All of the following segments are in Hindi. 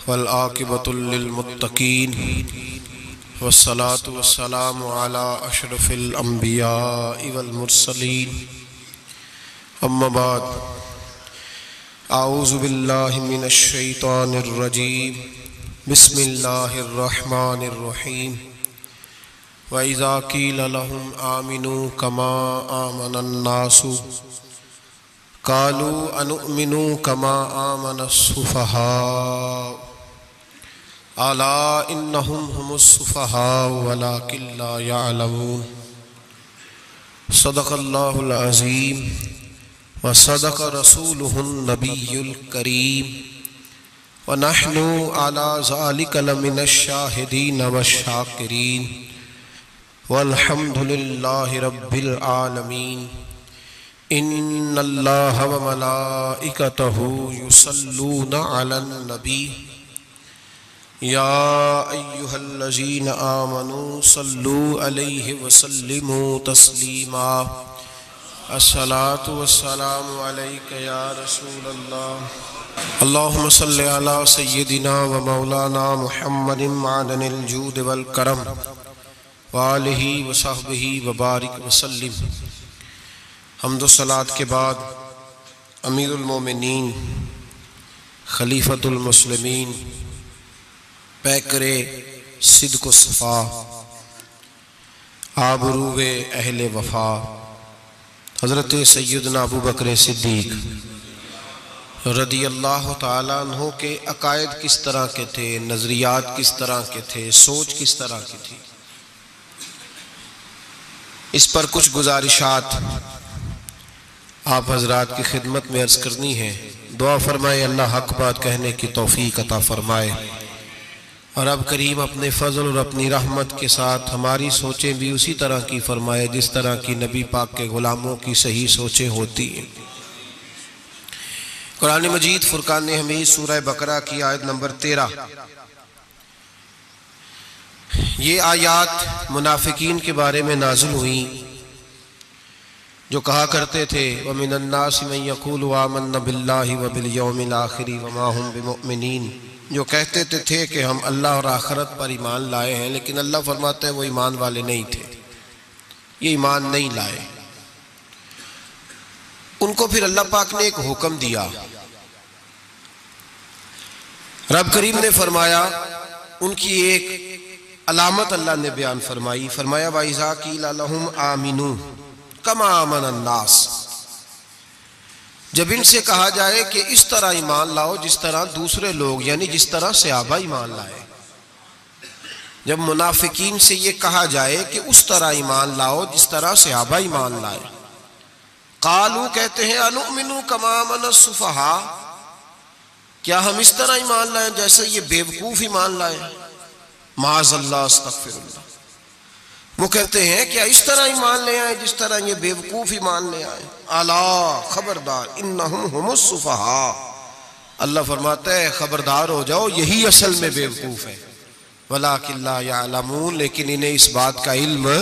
वल आक़िबतुल लिल्मुत्तक़ीन वस्सलातु वस्सलामु अला अशरफिल अंबियाइ वल मुरसलीन अम्मा बाद आऊज़ु बिल्लाहि मिनश शैतानिर रजीम बिस्मिल्लाहिर रहमानिर रहीम व इज़ा क़ील लहुम आमिनू कमा आमनन नासु क़ालू अनुमिनु कमा आमनस्सुफ़हा अला इन्नहुम हुमुस्सुफ़हा वलाकिन ला यअलमून। सदक़ल्लाहुल अज़ीम व सदक़ रसूलुहुन नबियुल करीम व नहनु अला ज़ालिका लमिनश शाहिदीन वश्शाकिरीन वल्हम्दुलिल्लाहि रब्बिल आलमीन। इन्नल्लाहा व मलाइकतहु युसल्लूना अलन नबी या अय्युहल्लज़ीना आमनू सल्लू अलैहि व सल्लिमू तस्लीमा। अस्सलातु वस्सलामु अलैका या रसूलल्लाह। अल्लाहुम्मा सल्लि अला सय्यिदिना व मौलाना मुहम्मदिन मादनिल जूद वल करम व आलिहि व सहबिहि व बारिक व सल्लिम। हम्द व सलात के बाद अमीरुल मोमिनीन खलीफतुल मुस्लिमीन पैकरे सिद्क़ व सफ़ा आबरूए अहले वफ़ा हज़रत सय्यदना अबू बकर सिद्दीक़ रदियल्लाहु ताला अन्हु के अकायद किस तरह के थे, नज़रियात किस तरह के थे, सोच किस तरह की थी, इस पर कुछ गुजारिशात आप हजरात की खिदमत में अर्ज़ करनी है। दुआ फरमाए अल्लाह हक बात कहने की तौफीक अता फरमाए और अब करीम अपने फजल और अपनी रहमत के साथ हमारी सोचें भी उसी तरह की फरमाए जिस तरह की नबी पाक के गुलामों की सही सोचें होती हैं। कुरान मजीद फुरकान हमीद सूरह बकरा की आयत नंबर 13, ये आयात मुनाफिकीन के बारे में नाज़िल हुई जो कहा करते थे व मिनन्नासि मन यक़ूलु आमन्ना बिल्लाहि व बिल यौमिल आखिर व मा हुम बिमुमिनीन, जो कहते थे कि हम अल्लाह और आखिरत पर ईमान लाए हैं, लेकिन अल्लाह फरमाते हैं वो ईमान वाले नहीं थे, ये ईमान नहीं लाए। उनको फिर अल्लाह पाक ने एक हुक्म दिया। रब करीम ने फरमाया, उनकी एक अलामत अल्लाह ने बयान फरमाई, फरमाया व इज़ा क़ीला लहुम आमिनू कमा आमनन नास, जब इनसे कहा जाए कि इस तरह ईमान लाओ जिस तरह दूसरे लोग यानी जिस तरह सहाबा ईमान लाए, जब मुनाफिकीन से ये कहा जाए कि उस तरह ईमान लाओ जिस तरह सहाबा ईमान लाए, कालू कहते हैं अनुमिनु कमा आमनस्सुफ़हा, क्या हम इस तरह ईमान लाए जैसे ये बेवकूफ ईमान लाए, माज़अल्लाह अस्तग़फिरुल्लाह। वो कहते हैं क्या इस तरह ईमान ले आए जिस तरह ये बेवकूफ ईमान ले आए। अला खबरदार इन्नहुम हुमुस्सुफ़हा, अल्लाह फरमाता है खबरदार हो जाओ यही असल में बेवकूफ है। वलाकिन ला यअलमून, लेकिन इन्हें इस बात का इल्म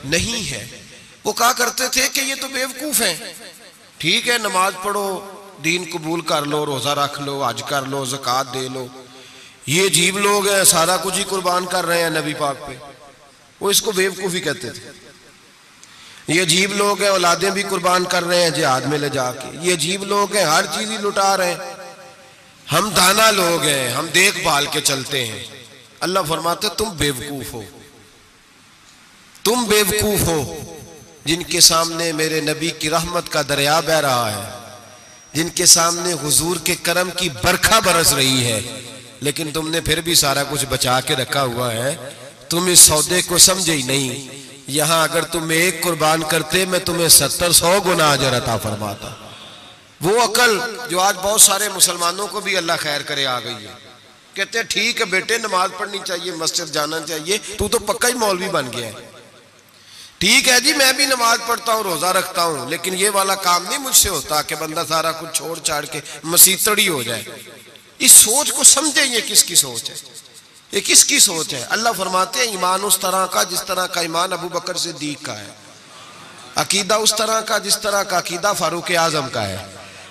नहीं है। वो कहा करते थे कि ये तो बेवकूफ हैं, ठीक है नमाज पढ़ो, दीन कबूल कर लो, रोजा रख लो, हज कर लो, ज़कात दे लो, ये अजीब लोग हैं सारा कुछ ही कुर्बान कर रहे हैं नबी पाक पे, वो इसको बेवकूफ़ी कहते थे। ये अजीब लोग हैं औलादें भी कुर्बान कर रहे हैं जिहाद में ले जाके, ये अजीब लोग हैं हर चीज ही लुटा रहे हैं, हम दाना लोग हैं, हम देखभाल के चलते हैं। अल्लाह फरमाते तुम बेवकूफ हो, तुम बेवकूफ हो जिनके सामने मेरे नबी की रहमत का दरिया बह रहा है, जिनके सामने हुजूर के करम की बरखा बरस रही है, लेकिन तुमने फिर भी सारा कुछ बचा के रखा हुआ है, तुम इस सौदे को समझे ही नहीं। यहां अगर तुम एक कुर्बान करते मैं तुम्हें 70-100 गुना अजर अता फरमाता। वो अकल जो आज बहुत सारे मुसलमानों को भी अल्लाह खैर करे आ गई है, कहते हैं ठीक है बेटे नमाज पढ़नी चाहिए, मस्जिद जाना चाहिए, तू तो पक्का ही मौलवी बन गया है, ठीक है जी मैं भी नमाज पढ़ता हूँ, रोजा रखता हूँ, लेकिन ये वाला काम नहीं मुझसे होता कि बंदा सारा कुछ छोड़ छाड़ के मसीतड़ी हो जाए। इस सोच को समझे, ये किसकी सोच है, ये किसकी सोच है। अल्लाह फरमाते हैं ईमान उस तरह का जिस तरह का ईमान अबू बकर सिद्दीक का है, अकीदा उस तरह का जिस तरह का अकीदा फारूक आजम का है,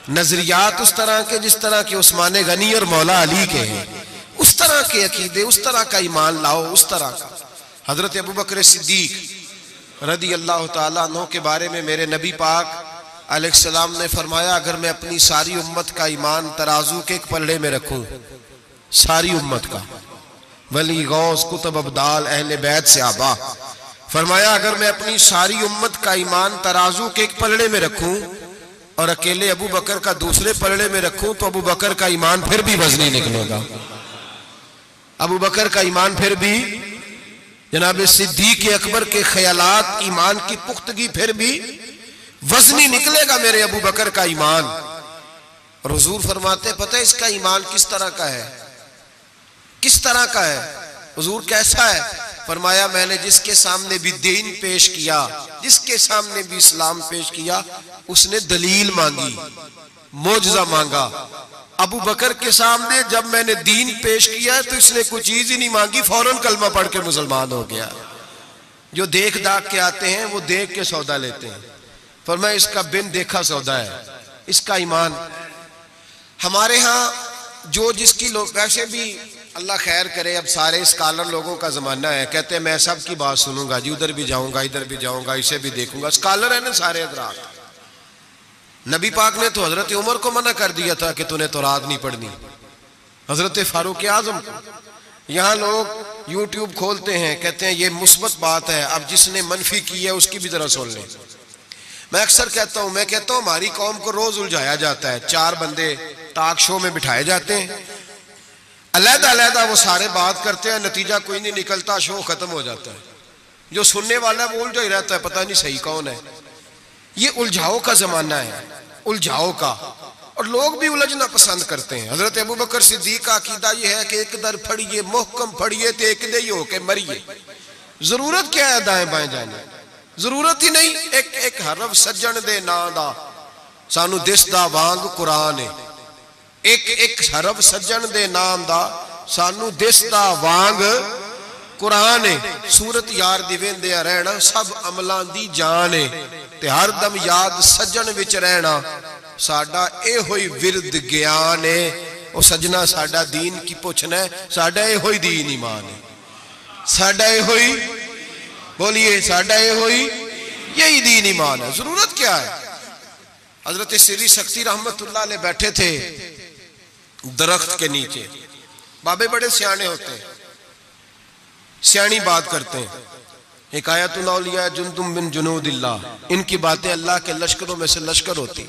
नजरियात उस तरह के जिस तरह के उस्मान गनी और मौला अली के हैं, उस तरह के अकीदे, उस तरह का ईमान लाओ, उस तरह का। हजरत अबू बकर सिद्दीक रदी अल्लाह ताला अन्हु के बारे में मेरे नबी पाक अलैहिस्सलाम ने फरमाया, अगर मैं अपनी सारी उम्मत का ईमान तराजू के एक पल्ले में रखूं, सारी उम्मत का, वली गौस कुतुब अब्दाल अहले बैत सहाबा, फरमाया अगर मैं अपनी सारी उम्मत का ईमान तराजू के एक पल्ले में रखूं और अकेले अबू बकर का दूसरे पल्ले में रखूं, तो अबू बकर का ईमान फिर भी वजनी निकलेगा। अबू बकर का ईमान फिर भी, जनाब सिद्दीक अकबर के ख्यालात, ईमान की पुख्तगी फिर भी वजनी निकलेगा मेरे अबू बकर का ईमान। और हुजूर फरमाते, पता है इसका ईमान किस तरह का है? किस तरह का है? हुजूर कैसा है? फरमाया, मैंने जिसके सामने भी दीन पेश किया, जिसके सामने भी इस्लाम पेश किया, उसने दलील मांगी, मोजज़ा मांगा। अबू बकर के सामने जब मैंने दीन पेश किया तो इसने कोई चीज ही नहीं मांगी, फौरन कलमा पढ़ के मुसलमान हो गया। जो देख दाख के आते हैं वो देख के सौदा लेते हैं, फरमाया इसका बिन देखा सौदा है, इसका ईमान। हमारे यहाँ जो जिसकी लोग, वैसे भी अल्लाह खैर करे, अब सारे स्कॉलर लोगों का जमाना है, कहते हैं मैं सबकी बात सुनूंगा जी, उधर भी जाऊंगा इधर भी जाऊंगा, इसे भी देखूंगा। स्कॉलर है ना सारे हजरात। नबी पाक ने तो हजरत उमर को मना कर दिया था कि तूने तौरात नहीं पढ़नी, हजरत फारूक आजम को। यहाँ लोग यूट्यूब खोलते हैं, कहते हैं ये मुस्बत बात है, अब जिसने मनफी की है उसकी भी जरा सुन लें। मैं अक्सर कहता हूँ, मैं कहता हूँ हमारी कौम को रोज उलझाया जाता है। 4 बंदे टॉक शो में बिठाए जाते हैं, अलहदा अलहदा वो सारे बात करते हैं, नतीजा कोई नहीं निकलता, शो खत्म हो जाता है। जो सुनने वाला है वो उलझा ही रहता है, पता नहीं सही कौन है। ये उलझाओ का जमाना है, उलझाओ का, और लोग भी उलझना पसंद करते हैं। हजरत अबू बकर सिद्दीक का अकीदा ये है कि एक दर फड़िए मोहकम फड़िए तो एक दे ही होके मरिए। जरूरत क्या है दाएं बाएं जाने, जरूरत ही नहीं। एक एक हरफ सज्जन दे ना दा सानू दिसदा वांग कुरान है, एक एक हरफ सज्जन दे नाम दा सानू दिसदा वांग कुरान है। सूरत यार दी वेंदे रहना सब अमलां दी जान है, ते हर दम याद सज्जन विच रहना साडा ए होई विरद ज्ञान है। ओ सजना साडा दीन की पुछना है, साडा ए होई दीन ईमान है, साडा ए होई, बोलिए साडा ए होई, यही दीन ईमान है। जरूरत क्या है? हजरत सिरी सख्ती रहमतुल्लाह अलैह बैठे थे दरख्त के नीचे। बाबे बड़े सियाने होते हैं, सियानी बात करते हैं। हिकायतुल औलिया जुंदुम मिन जुनूदिल्लाह, इनकी बातें अल्लाह के लश्करों में से लश्कर होती।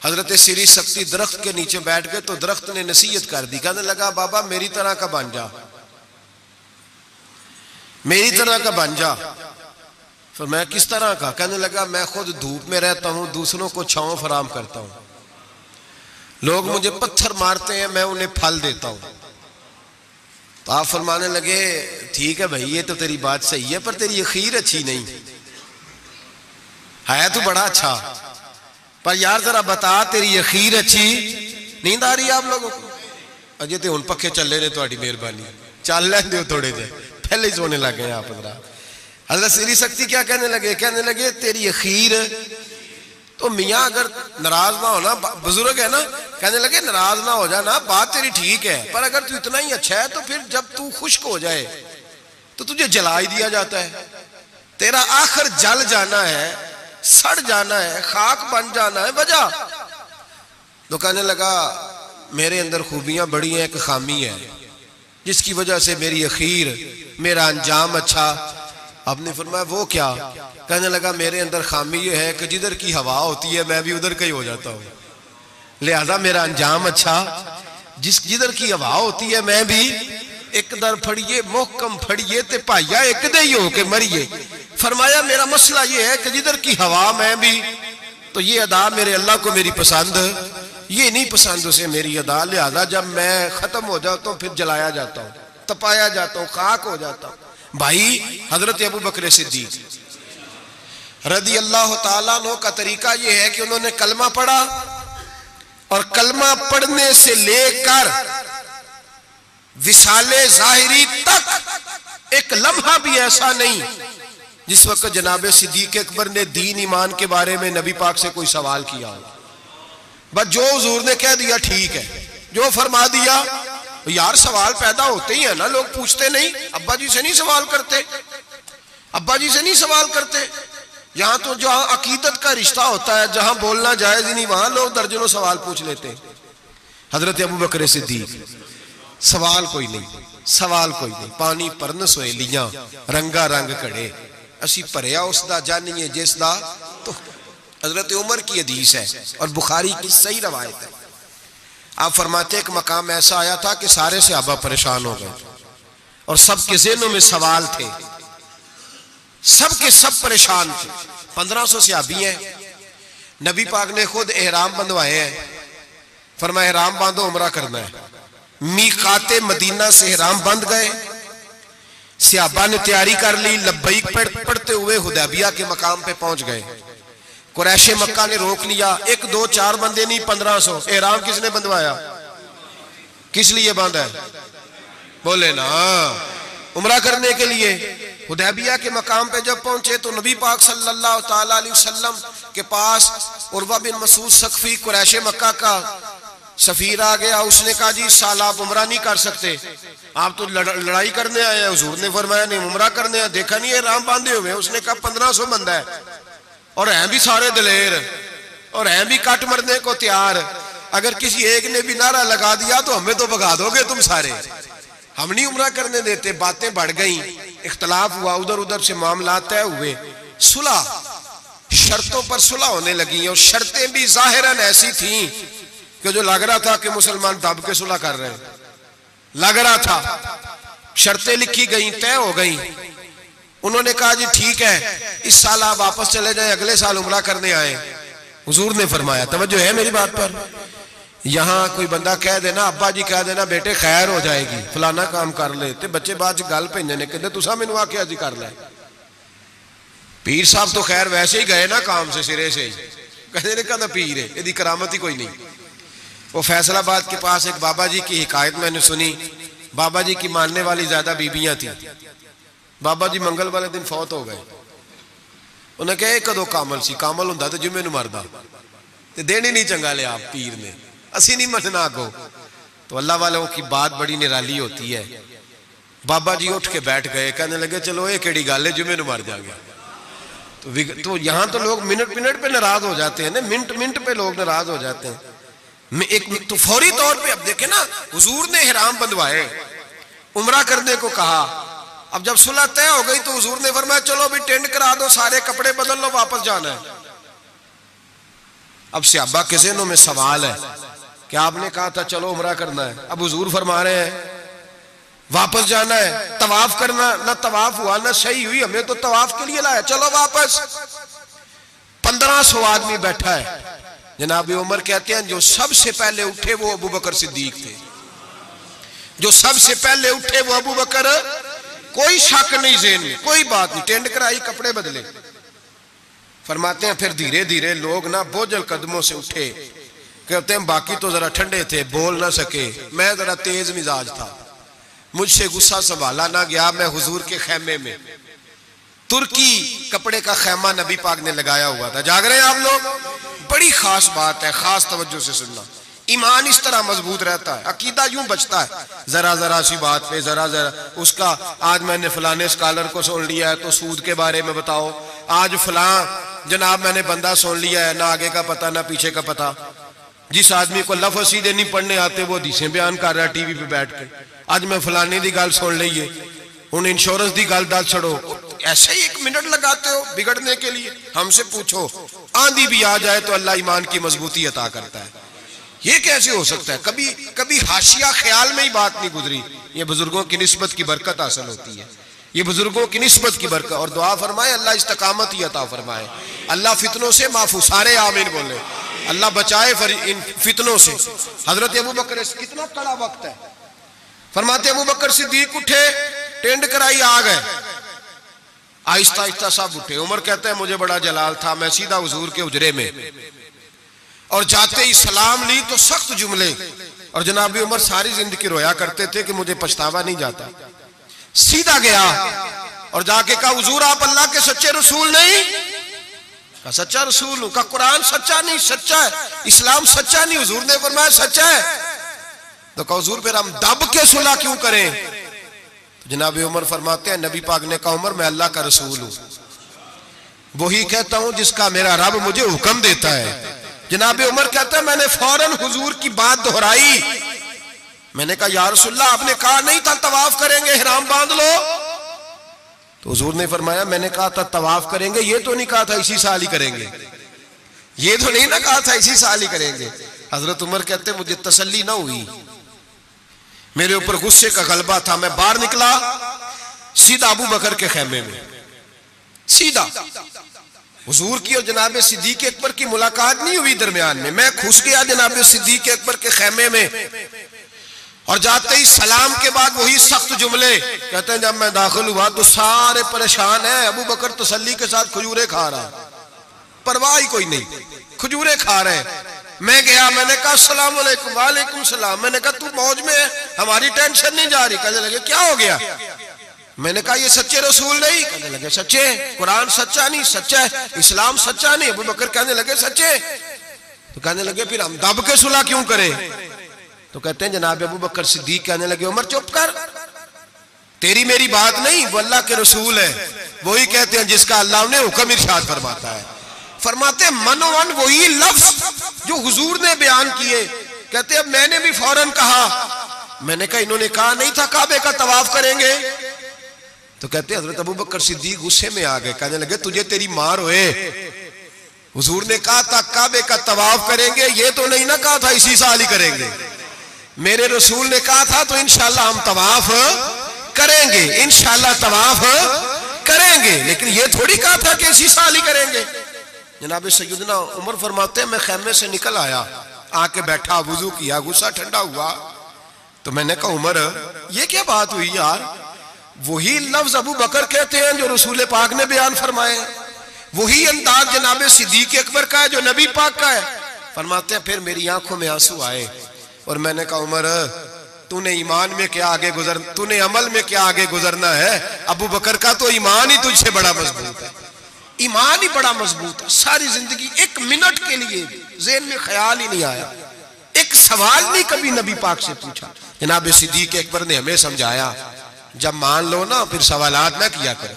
हजरत सिरी सख्ती दरख्त के नीचे बैठ गए तो दरख्त ने नसीहत कर दी, कहने लगा बाबा मेरी तरह का बन जा, मेरी तरह का बन जा। फिर मैं किस तरह का? कहने लगा मैं खुद धूप में रहता हूं, दूसरों को छांव फराम करता हूं, लोग मुझे पत्थर मारते हैं, मैं उन्हें फल देता हूं। तो आप फरमाने लगे ठीक है भाई ये तो तेरी बात सही है, पर तेरी अखीर अच्छी नहीं है। तो बड़ा अच्छा, पर यार जरा बता तेरी अखीर अच्छी। नींद आ रही है आप लोगों को? अजे तो हुण पक्के चले ने, तुहाडी मेहरबानी, चल लेंदे हो थोड़े जे, पहले ही सोने लग गए आप। हज़रत सिरी सख्ती क्या कहने लगे? कहने लगे तेरी अखीर तो मियाँ अगर नाराज ना होना, बुजुर्ग है ना, कहने लगे नाराज ना हो जाना, बात तेरी ठीक है, पर अगर तू इतना ही अच्छा है तो फिर जब तू खुश्क हो जाए तो तुझे जला ही दिया जाता है। तेरा आखिर जल जाना है, सड़ जाना है, खाक बन जाना है, वजह। तो कहने लगा मेरे अंदर खूबियां बड़ी हैं, एक खामी है जिसकी वजह से मेरी अखीर, मेरा अंजाम अच्छा। आपने फरमाया वो क्या? कहने लगा मेरे अंदर खामी ये है कि जिधर की हवा होती है मैं भी उधर का ही हो जाता हूँ, लिहाजा मेरा अंजाम अच्छा। जिधर की हवा होती है मैं भी एक दर फड़िए मोहकम फड़िए ते भाइया एक दे ही होके मरिए। फरमाया मेरा मसला ये है कि जिधर की हवा मैं भी, तो ये अदा मेरे अल्लाह को मेरी पसंद, ये नहीं पसंद उसे मेरी अदा, लिहाजा जब मैं खत्म हो जाता हूँ फिर जलाया जाता हूँ, तपाया जाता हूँ, खाक हो जाता हूँ। भाई हजरत अबू बकर सिद्दीक रदी अल्लाह ताला अन्हु का तरीका यह है कि उन्होंने कलमा पढ़ा, और कलमा पढ़ने से लेकर विसाले जाहिरी तक एक लम्हा भी ऐसा नहीं जिस वक्त जनाब सिद्दीक अकबर ने दीन ईमान के बारे में नबी पाक से कोई सवाल किया हो। बस जो हुजूर ने कह दिया ठीक है, जो फरमा दिया यार सवाल पैदा होते ही है ना, लोग पूछते नहीं, अब्बा जी से नहीं सवाल करते, अब्बा जी से नहीं सवाल करते। यहां तो जहां अकीदत का रिश्ता होता है, जहां बोलना जायज ही नहीं, वहां लोग दर्जनों सवाल पूछ लेते हैं। हजरत अबू बकर सिद्दीक, सवाल कोई नहीं, सवाल कोई नहीं, पानी परन सोहेलियां रंगा रंग घड़े, असी भरिया उसदा जानिए जिसदा। तो हजरत उमर की हदीस है और बुखारी की सही रवायत है। आप फरमाते एक मकाम ऐसा आया था कि सारे सहाबा परेशान हो गए और सबके ज़हनों में सवाल थे, सब के सब परेशान थे। 1500 सहाबी हैं, नबी पाक ने खुद एहराम बंधवाए हैं, फरमाया एहराम बांधो, उमरा करना है। मीकाते मदीना से एहराम बंध गए, सहाबा ने तैयारी कर ली, लब्बैक पढ़ते हुए हुदैबिया के मकाम पे पहुंच गए। कुरैशे मक्का ने रोक लिया, 1 2 4 बंदे नहीं 1500। एहराम किसने बंधवाया, किस लिए बांधा है, बोले ना, उमरा करने के लिए। हुदैबिया के मकाम पे जब पहुंचे तो नबी पाक सल्लल्लाहु ताला अलैहि वसल्लम के पास उर्वा बिन मसूद सख्फी कुरैशे मक्का का सफीर आ गया। उसने कहा जी साल आप उमरा नहीं कर सकते, आप तो लड़ाई करने आए हैं। हुजूर ने फरमाया नहीं, उमरा करने आए, देखा नहीं एहराम बांधे हुए। उसने कहा 1500 बंदा है और हैं भी सारे दलेर और हैं भी कट मरने को तैयार, अगर किसी एक ने भी नारा लगा दिया तो हमें तो भगा दोगे तुम सारे, हम नहीं उमरा करने देते। बातें बढ़ गई, इख्तलाफ हुआ, उधर उधर से मामला तय हुए, सुलह, शर्तों पर सुलह होने लगी। और शर्तें भी जाहिरन ऐसी थी कि जो लग रहा था कि मुसलमान दब के सुलह कर रहे हैं, लग रहा था। शर्तें लिखी गई, तय हो गई। उन्होंने कहा जी ठीक है, इस साल आप वापस चले जाएं, अगले साल उमरा करने आए। हुजूर ने फरमाया, तवज्जो है मेरी बात पर, यहां कोई बंदा कह देना, अब्बा जी कह देना बेटे खैर हो जाएगी, फलाना काम कर ले, ते बच्चे बाद गल भेजने ने कहते तुसा मैनू आख्या जी कर ले। पीर साहब तो खैर वैसे ही गए ना काम से, सिरे से ही कहते ने कहता पीर है, यदि करामत ही कोई नहीं। वो फैसलाबाद के पास एक बाबा जी की हिकायत मैंने सुनी। बाबा जी की मानने वाली ज्यादा बीबियां थी। बाबा जी मंगल वाले दिन फौत हो गए। उन्हें कहा कदों कामल सी, कामल हुंदा ते जुम्मे नूं मरदा, ते दिन ही नहीं चंगा लिया पीर ने, असी नहीं मनना अगो। तो अल्लाह वालों की बात बड़ी निराली होती है। बाबा जी उठ के बैठ गए, कहने लगे चलो ये केड़ी गल है, जुम्मे नूं मर जाएगा। तो यहां तो लोग मिनट मिनट पे नाराज हो जाते हैं ना, मिनट मिनट पे लोग नाराज हो जाते हैं। एक तो फौरी तौर पे अब देखे ना, हुजूर ने इहराम बंधवाए, उमरा करने को कहा। अब जब सुलह तय हो गई तो हुजूर ने फरमाया चलो भी टेंट करा दो, सारे कपड़े बदल लो, वापस जाना है। अब सहाबा के ज़हनों में सवाल है कि आपने कहा था चलो उमरा करना है, अब हुजूर फरमा रहे हैं वापस जाना है, तवाफ करना, ना तवाफ हुआ ना सही हुई, हमें तो तवाफ के लिए लाया, चलो वापस। 1500 आदमी बैठा है। जनाब उमर कहते हैं जो सबसे पहले उठे वो अबू बकर सिद्दीक थे, जो सबसे पहले उठे वो अबू बकर, कोई शक नहीं ज़हन में, कोई बात नहीं, टेंट कराई, कपड़े बदले। फरमाते हैं फिर धीरे धीरे लोग ना बोझल कदमों से उठे। कहते हैं बाकी तो जरा ठंडे थे, बोल ना सके, मैं जरा तेज मिजाज था, मुझसे गुस्सा संभाला ना गया। मैं हुजूर के खैमे में, तुर्की कपड़े का खैमा नबी पाक ने लगाया हुआ था। जाग रहे हैं आप लोग, बड़ी खास बात है, खास तवज्जो से सुनना। ईमान इस तरह मजबूत रहता है, अकीदा यूं बचता है, जरा जरा सी बात पे जरा जरा उसका, आज मैंने फलाने स्कॉलर को सुन लिया है तो सूद के बारे में बताओ, आज फलां जनाब मैंने बंदा सुन लिया है, ना आगे का पता ना पीछे का पता। जिस आदमी को लफ्ज़ सीधे नहीं पढ़ने आते वो हदीसें बयान कर रहा है टीवी पे बैठ के, आज मैं फलाने की गल सुन ली है, हुण इंश्योरेंस की गल दस छड़ो। ऐसे ही 1 मिनट लगाते हो बिगड़ने के लिए। हमसे पूछो आंधी भी आ जाए तो अल्लाह ईमान की मजबूती अता करता है, ये कैसे हो सकता है? कभी कभी हाशिया ख्याल में ही बात नहीं गुजरी। ये बुजुर्गों की निस्बत की बरकत हासिल होती है, ये बुजुर्गों की निस्बत की बरकत। और दुआ फरमाए अल्लाह इस्तकामत ही अता फरमाए, अल्लाह फितनों से माफू, सारे आमीन बोले, अल्लाह बचाए इन फितनों से। हजरत अबू बकर, कितना कड़ा वक्त है, फरमाते अबू बकर सिद्दीक उठे, टेंट कराई, आ गए, आहिस्ता आहिस्ता सब उठे। उमर कहते हैं मुझे बड़ा जलाल था, मैं सीधा हुजूर के उजरे में, और जाते ही सलाम ली तो सख्त जुमले। और जनाब उमर सारी जिंदगी रोया करते थे कि मुझे पछतावा नहीं जाता। सीधा गया और जाके कहा हुजूर आप अल्लाह के सच्चे रसूल नहीं? कहा सच्चा रसूल हूं। कहा कुरान सच्चा नहीं? सच्चा है। इस्लाम सच्चा नहीं? हुजूर ने फरमाया सच्चा है। तो कहा हुजूर फिर हम दब के सुलह क्यों करें? तो जनाब उमर फरमाते हैं, नबी पाक ने कहा उमर मैं अल्लाह का रसूल हूं, वही कहता हूं जिसका मेरा रब मुझे हुक्म देता है। जनाब उमर कहता है मैंने फौरन हुजूर की बात दोहराई। मैंने कहा या रसूलल्लाह आपने कहा नहीं था तवाफ करेंगे, इहराम बांध लो। तो हुजूर ने फरमाया मैंने कहा था तवाफ करेंगे, ये तो नहीं कहा था इसी साल ही करेंगे, ये तो नहीं ना कहा था इसी साल ही करेंगे। हजरत उमर कहते मुझे तसल्ली ना हुई, मेरे ऊपर गुस्से का गलबा था। मैं बाहर निकला सीधा अबू बकर के खेमे में, सीधा हुजूर की और जनाब सिद्दीक अकबर की मुलाकात नहीं हुई दरमियान में। मैं घुस गया जनाब सिद्दीक अकबर के खेमे में और जाते ही सलाम के बाद वही सख्त जुमले। कहते हैं जब मैं दाखिल हुआ तो सारे परेशान हैं, अबू बकर तसल्ली के साथ खजूरे खा रहा, परवाह ही कोई नहीं, खजूरे खा रहे। मैं गया, मैंने कहा अस्सलाम वालेकुम। वालेकुम सलाम। मैंने कहा तू मौज में है, हमारी टेंशन नहीं जा रही। कहने लगे क्या हो गया? मैंने कहा ये सच्चे रसूल नहीं? कहने लगे सच्चे। कुरान सच्चा नहीं? सच्चा है। इस्लाम सच्चा नहीं? अबू बकर कहने लगे सच्चे। तो कहने लगे फिर हम दब के सुलह क्यों करें? तो कहते हैं जनाब अबू बकर सिद्दीक कहने लगे उमर चुप कर, तेरी मेरी बात नहीं, वो अल्लाह के रसूल है, वही कहते हैं जिसका अल्लाह ने हुक्म इरशाद फरमाता है। फरमाते मनोवन वही लफ्ज जो हुजूर ने बयान किए। कहते अब मैंने भी फौरन कहा, मैंने कहा इन्होंने कहा नहीं था काबे का तवाफ करेंगे। तो कहते हजरत अबू बकर सिद्दीक गुस्से में आ गए, कहने लगे तुझे तेरी मार होए, हुजूर ने कहा था काबे का तवाफ करेंगे, ये तो नहीं ना कहा था इसी साल ही करेंगे। मेरे रसूल ने कहा था तो इंशाल्लाह हम तवाफ करेंगे, इंशाल्लाह तवाफ करेंगे, लेकिन ये थोड़ी कहा था कि इसी साल ही करेंगे। जनाब सैयदना उमर फरमाते हैं मैं खेमे से निकल आया, आके बैठा, वुजू किया, गुस्सा ठंडा हुआ। तो मैंने कहा उमर ये क्या बात हुई यार? वही लफ्ज अबू बकर कहते हैं जो रसूल पाक ने बयान फरमाए, वही अंदाज जनाब सिद्दीक अकबर का है जो नबी पाक का है। फरमाते हैं फिर मेरी आंखों में आंसू आए और मैंने कहा उमर तूने ईमान में क्या आगे गुजर, तूने अमल में क्या आगे गुजरना है? अबू बकर का तो ईमान ही तुझसे बड़ा मजबूत है, ईमान ही बड़ा मजबूत है। सारी जिंदगी एक मिनट के लिए ज़हन में ख्याल ही नहीं आया, एक सवाल नहीं कभी नबी पाक से पूछा। जनाब सिद्दीक अकबर ने हमें समझाया जब मान लो ना फिर सवालात ना किया करो,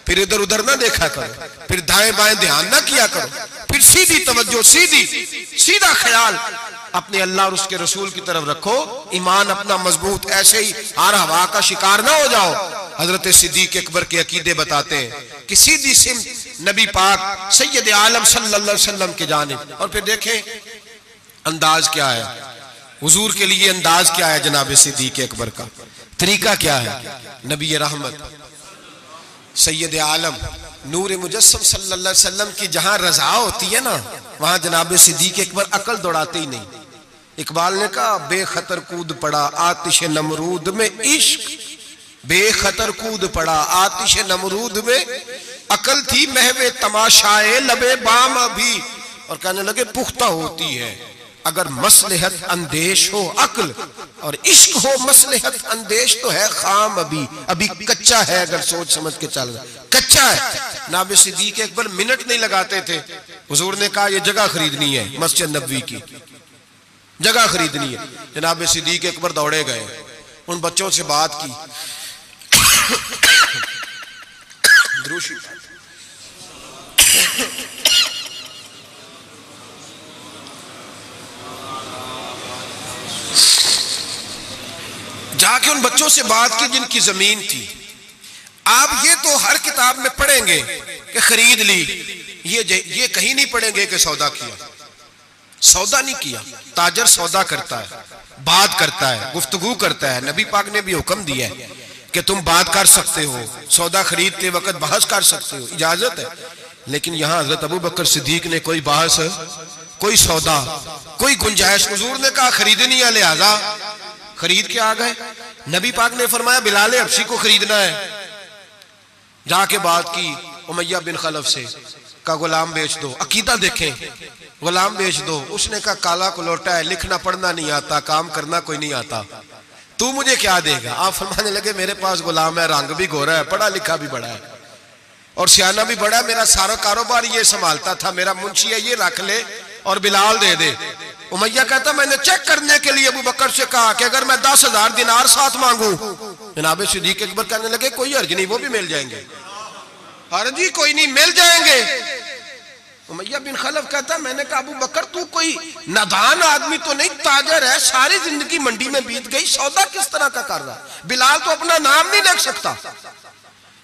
फिर इधर उधर ना देखा करो, फिर दाएं बाएं ध्यान ना किया करो, फिर सीधी तवज्जो, सीधा ख्याल अपने अल्लाह और उसके रसूल की तरफ रखो, ईमान अपना मजबूत, ऐसे ही हर हवा का शिकार ना हो जाओ। हजरत सिद्दीक अकबर के अकीदे बताते हैं कि सीधी सिम नबी पाक सैयद आलम सल्लल्लाहु अलैहि वसल्लम के जानिब। और फिर देखें अंदाज क्या है हुजूर के लिए, अंदाज क्या है जनाब सिद्दीक अकबर का, तरीका क्या है? नबी रहमत सैयद आलम नूर मुजस्सम सल्लल्लाहु अलैहि वसल्लम की जहां रजा होती है ना, वहां जनाब सिद्दीक अकबर अकल दौड़ाते ही नहीं। इकबाल ने कहा बेखतर कूद पड़ा आतिश नमरूद में इश्क, बेखतर कूद पड़ा आतिश नमरूद में, अकल थी महवे तमाशाए लबे बाम भी। और कहने लगे पुख्ता होती है अगर मसलहत अंदेश हो अक्ल, और इश्क हो मसलहत अंदेश तो है खाम, अभी कच्चा है, अगर सोच समझ के चल कच्चा है। नाबे सिद्दीक अकबर मिनट नहीं लगाते थे। हुजूर ने कहा ये जगह खरीदनी है, मस्जिद नबवी की जगह खरीदनी है। जनाब सिद्दीक अकबर दौड़े गए, उन बच्चों से बात की, जाके उन बच्चों से बात की जिनकी जमीन थी। आप ये तो हर किताब में पढ़ेंगे कि खरीद ली, ये कहीं नहीं पढ़ेंगे कि सौदा किया। सौदा नहीं किया, ताजर सौदा करता है, बात करता है, गुफ्तगू करता है। नबी पाक ने भी हुक्म दिया है कि तुम बात कर सकते हो, सौदा खरीदते वक्त बहस कर सकते हो, इजाजत है। लेकिन यहां हजरत अबू बकर सिद्दीक ने कोई बहस, कोई सौदा, कोई गुंजाइश, हुजूर ने कहा खरीदनी है, लिहाजा खरीद के आ गए। नबी पाक ने फरमाया बिलाल हबशी को खरीदना है। जाके बात की उमैया बिन खलफ से, का गुलाम बेच दो। अकीदा देखें, गुलाम बेच दो। उसने कहा काला कुलोटा है, लिखना पढ़ना नहीं आता, काम करना कोई नहीं आता, तू मुझे क्या देगा? आप फरमाने लगे मेरे पास गुलाम है, रंग भी गोरा है, पढ़ा लिखा भी बड़ा है और सियाना भी बड़ा है, मेरा सारा कारोबार ये संभालता था, मेरा मुंशी है, ये रख ले, और बिलाल दे दे। उमैया कहता मैंने चेक करने के लिए अबू बकर से कहा कि अगर मैं 10,000 दिनार साथ मांगू, जनाब सिद्दीक अकबर कहने लगे कोई हर्ज नहीं, वो भी मिल जाएंगे। हर्ज ही कोई नहीं, मिल जाएंगे। उमैया बिन खलफ कहता मैंने कहा अबू बकर तू कोई नादान आदमी तो नहीं, ताजर है, सारी जिंदगी मंडी में बीत गई, सौदा किस तरह का कर रहा। बिलाल तो अपना नाम नहीं लिख सकता,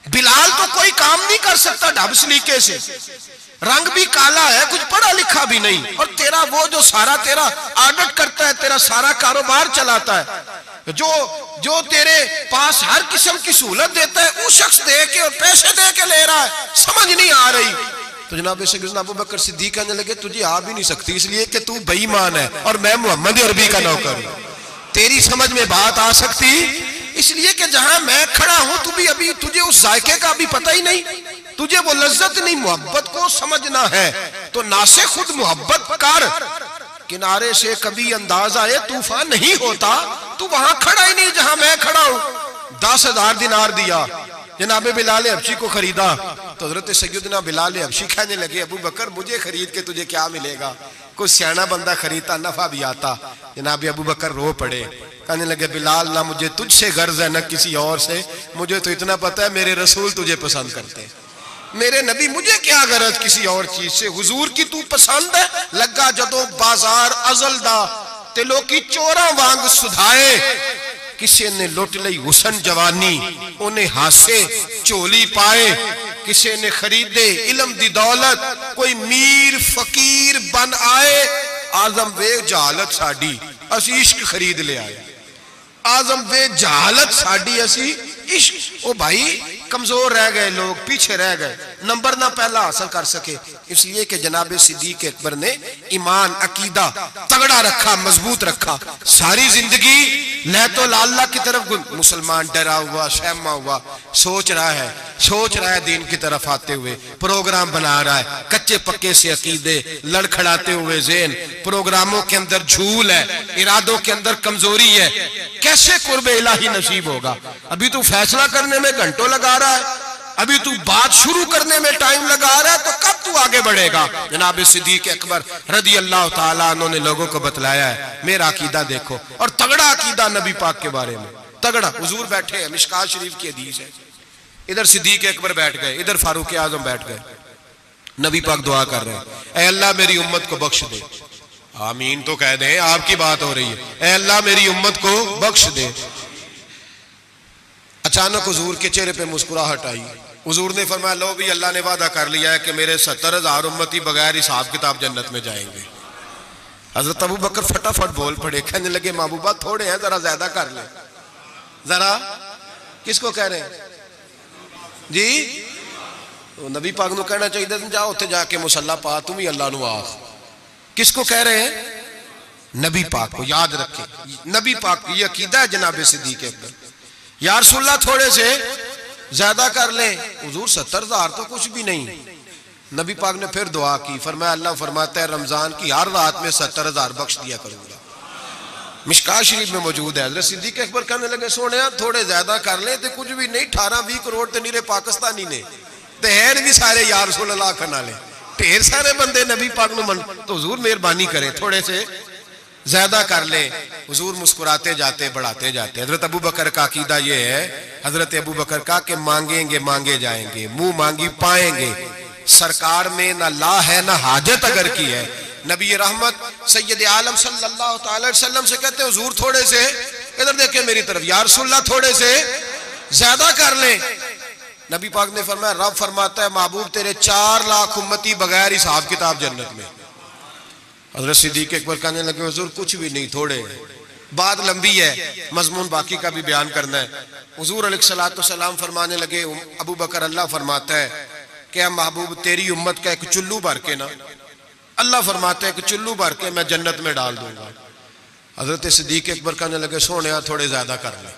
बिलाल तो कोई काम नहीं कर सकता ढब सलीके से, रंग भी काला है, कुछ पढ़ा लिखा भी नहीं, और तेरा वो जो सारा तेरा ऑडिट करता है, तेरा सारा कारोबार चलाता है, जो तेरे पास हर किस्म की सहूलत देता है, वो शख्स दे के और पैसे दे के ले रहा है, समझ नहीं आ रही। तो जनाब सैयदना अबू बकर सिद्दीक कहने लगे तुझे आ भी नहीं सकती, इसलिए कि तू बेईमान है और मैं मोहम्मद अरबी का नौकर हूं, तेरी समझ में बात आ सकती, इसलिए कि जहां मैं खड़ा हूं तू भी अभी, तुझे उस जायके का भी पता ही नहीं, तुझे वो लज्जत नहीं, मोहब्बत को समझना है तो ना से खुद मोहब्बत कर, किनारे से कभी अंदाज आए तूफान नहीं होता, तू वहां खड़ा ही नहीं जहां मैं खड़ा हूं। 10,000 दिनार दिया, जनाबे बिलाल हबशी को खरीदा, तो हजरत सैयदना बिलाल हबशी कहने लगे अबू बकर मुझे खरीद के तुझे क्या मिलेगा, कोई सियाना बंदा खरीदता नफा भी आता। जनाब अबू बकर रो पड़े, कहने लगे बिलाल ना मुझे तुझसे गर्ज है न किसी और से, मुझे तो इतना पता है मेरे रसूल तुझे पसंद करते हैं, मेरे नबी, मुझे क्या गरज किसी और चीज से, हुजूर की तू पसंद है। लगा जदों बाजार अजल दा ते लोकी चोरा वांग सुधाए, किसी ने लुट लई हुसन जवानी उन्हें हासे झोली पाए, किसी ने खरीदे इल्म दी दौलत कोई मीर फकीर बन आए, आजम वे जहालत साडी असी इश्क खरीद ले आए, आजम वे जहालत साडी असी इश्क। ओ भाई कमजोर रह गए लोग, पीछे रह गए, नंबर ना पहला हासिल कर सके, इसलिए कि जनाब सिद्दीक अकबर ने ईमान अकीदा तगड़ा रखा, मजबूत रखा, सारी जिंदगी लहतो लाला की तरफ। मुसलमान डरा हुआ सहमा हुआ सोच रहा है दीन की तरफ आते हुए, प्रोग्राम बना रहा है, कच्चे पक्के से अकीदे लड़खड़ाते हुए ज़ेन, प्रोग्रामों के अंदर झूल है, इरादों के अंदर कमजोरी है, कैसे कुर्बे इलाही नसीब होगा। अभी तू फैसला करने में घंटों लगा रहा है, अभी तू बात शुरू करने में टाइम लगा रहा है, तो कब तू आगे बढ़ेगा। जनाब सिद्दीक अकबर रज़ी अल्लाह ताला उन्होंने लोगों को बतलाया है मेरा अकीदा देखो, और तगड़ा अकीदा नबी पाक के बारे में, तगड़ा। हुजूर बैठे हैं, मिशकात शरीफ की हदीस है, इधर सिद्दीक अकबर बैठ गए, इधर फारूक आजम बैठ गए, नबी पाक दुआ कर रहे हैं, ऐ अल्लाह मेरी उम्मत को बख्श दे, आमीन तो कह दे, आपकी बात हो रही है, ऐ अल्लाह मेरी उम्मत को बख्श दे। अचानक हुजूर के चेहरे पे मुस्कुराहट आई, हुजूर ने फरमाया लो भी अल्लाह ने वादा कर लिया है कि मेरे 70,000 उम्मती बगैर हिसाब किताब जन्नत में जाएंगे। हजरत अबू बकर फटाफट बोल पड़े, कहने लगे महबूबा थोड़े हैं, जरा ज्यादा कर ले। जरा किसको कह रहे हैं जी? तो नबी पाक नू कहना चाहिए जाओ उत्थे जाके मुसल्ला पा, तुम ही अल्लाह नू आख। किसको कह रहे हैं? नबी पाक को। याद रखे नबी पाक की अकीदा है जनाब सिद्दीक अकबर, या रसूलल्लाह थोड़े से ज्यादा कर ले। हुजूर 70,000 तो कुछ भी नहीं। नबी पाक ने फिर दुआ की, फरमाया अल्लाह फरमाता है रमजान की हर रात में 70,000 बख्श दिया करूंगा। मिशकात शरीफ में मौजूद है। हज़रत सिद्दीक अकबर कहने लगे सोने थोड़े ज्यादा कर ले तो कुछ भी नहीं, 18-20 करोड़ तो नीरे पाकिस्तानी ने ते हैं भी सारे या रसूलल्लाह आखन वाले, ढेर सारे बंदे नबी पाक नू मन, तो हुजूर मेहरबानी करे थोड़े से ज्यादा कर ले। हुजूर मुस्कुराते जाते बढ़ाते जाते। हजरत अबू बकर का अकीदा ये है, हजरत अबू बकर का कि मांगेंगे मांगे जाएंगे, मुंह मांगी पाएंगे, सरकार में ना ला है ना हाजत अगर की है। नबी रहमत सैयद आलम सल्लल्लाहु अलैहि वसल्लम से कहते हुजूर थोड़े से, इधर देखे मेरी तरफ, या रसूलल्लाह थोड़े से ज्यादा कर ले। नबी पाक ने फरमाया रब फरमाता है महबूब तेरे 4 लाख उम्मती बगैर हिसाब किताब जन्नत में। हज़रत सिद्दीक़ अकबर कहने लगे हुजूर कुछ भी नहीं, थोड़े। बात लंबी है, मजमून बाकी का भी बयान करना है। हुजूर अलैहिस्सलाम फरमाने लगे अबू बकर अल्लाह फरमाता है कि महबूब तेरी उम्मत का एक चुल्लू भर के ना, अल्लाह फरमाता है एक चुल्लू भर के मैं जन्नत में डाल दूंगा। हजरत सिद्दीक़ अकबर कहने लगे सोने थोड़े ज्यादा कर ले।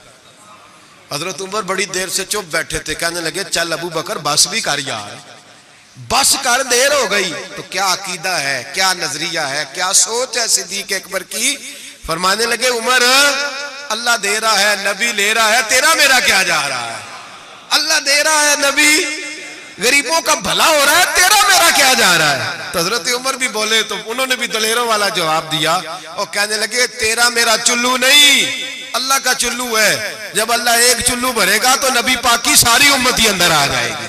हजरत उमर बड़ी देर से चुप बैठे थे, कहने लगे चल अबू बकर बस भी कर यार, बस कर, देर हो गई। तो क्या अकीदा है, क्या नजरिया है, क्या सोच है सिद्दीक़ अकबर की। फरमाने लगे उमर अल्लाह दे रहा है, नबी ले रहा है, तेरा मेरा क्या जा रहा है। अल्लाह दे रहा है, नबी गरीबों का भला हो रहा है, तेरा मेरा क्या जा रहा है। तो हजरत उमर भी बोले तो उन्होंने भी दलेरों वाला जवाब दिया और कहने लगे तेरा मेरा चुल्लू नहीं, अल्लाह का चुल्लू है। जब अल्लाह एक चुल्लू भरेगा तो नबी पाक की सारी उम्मती अंदर आ जाएगी,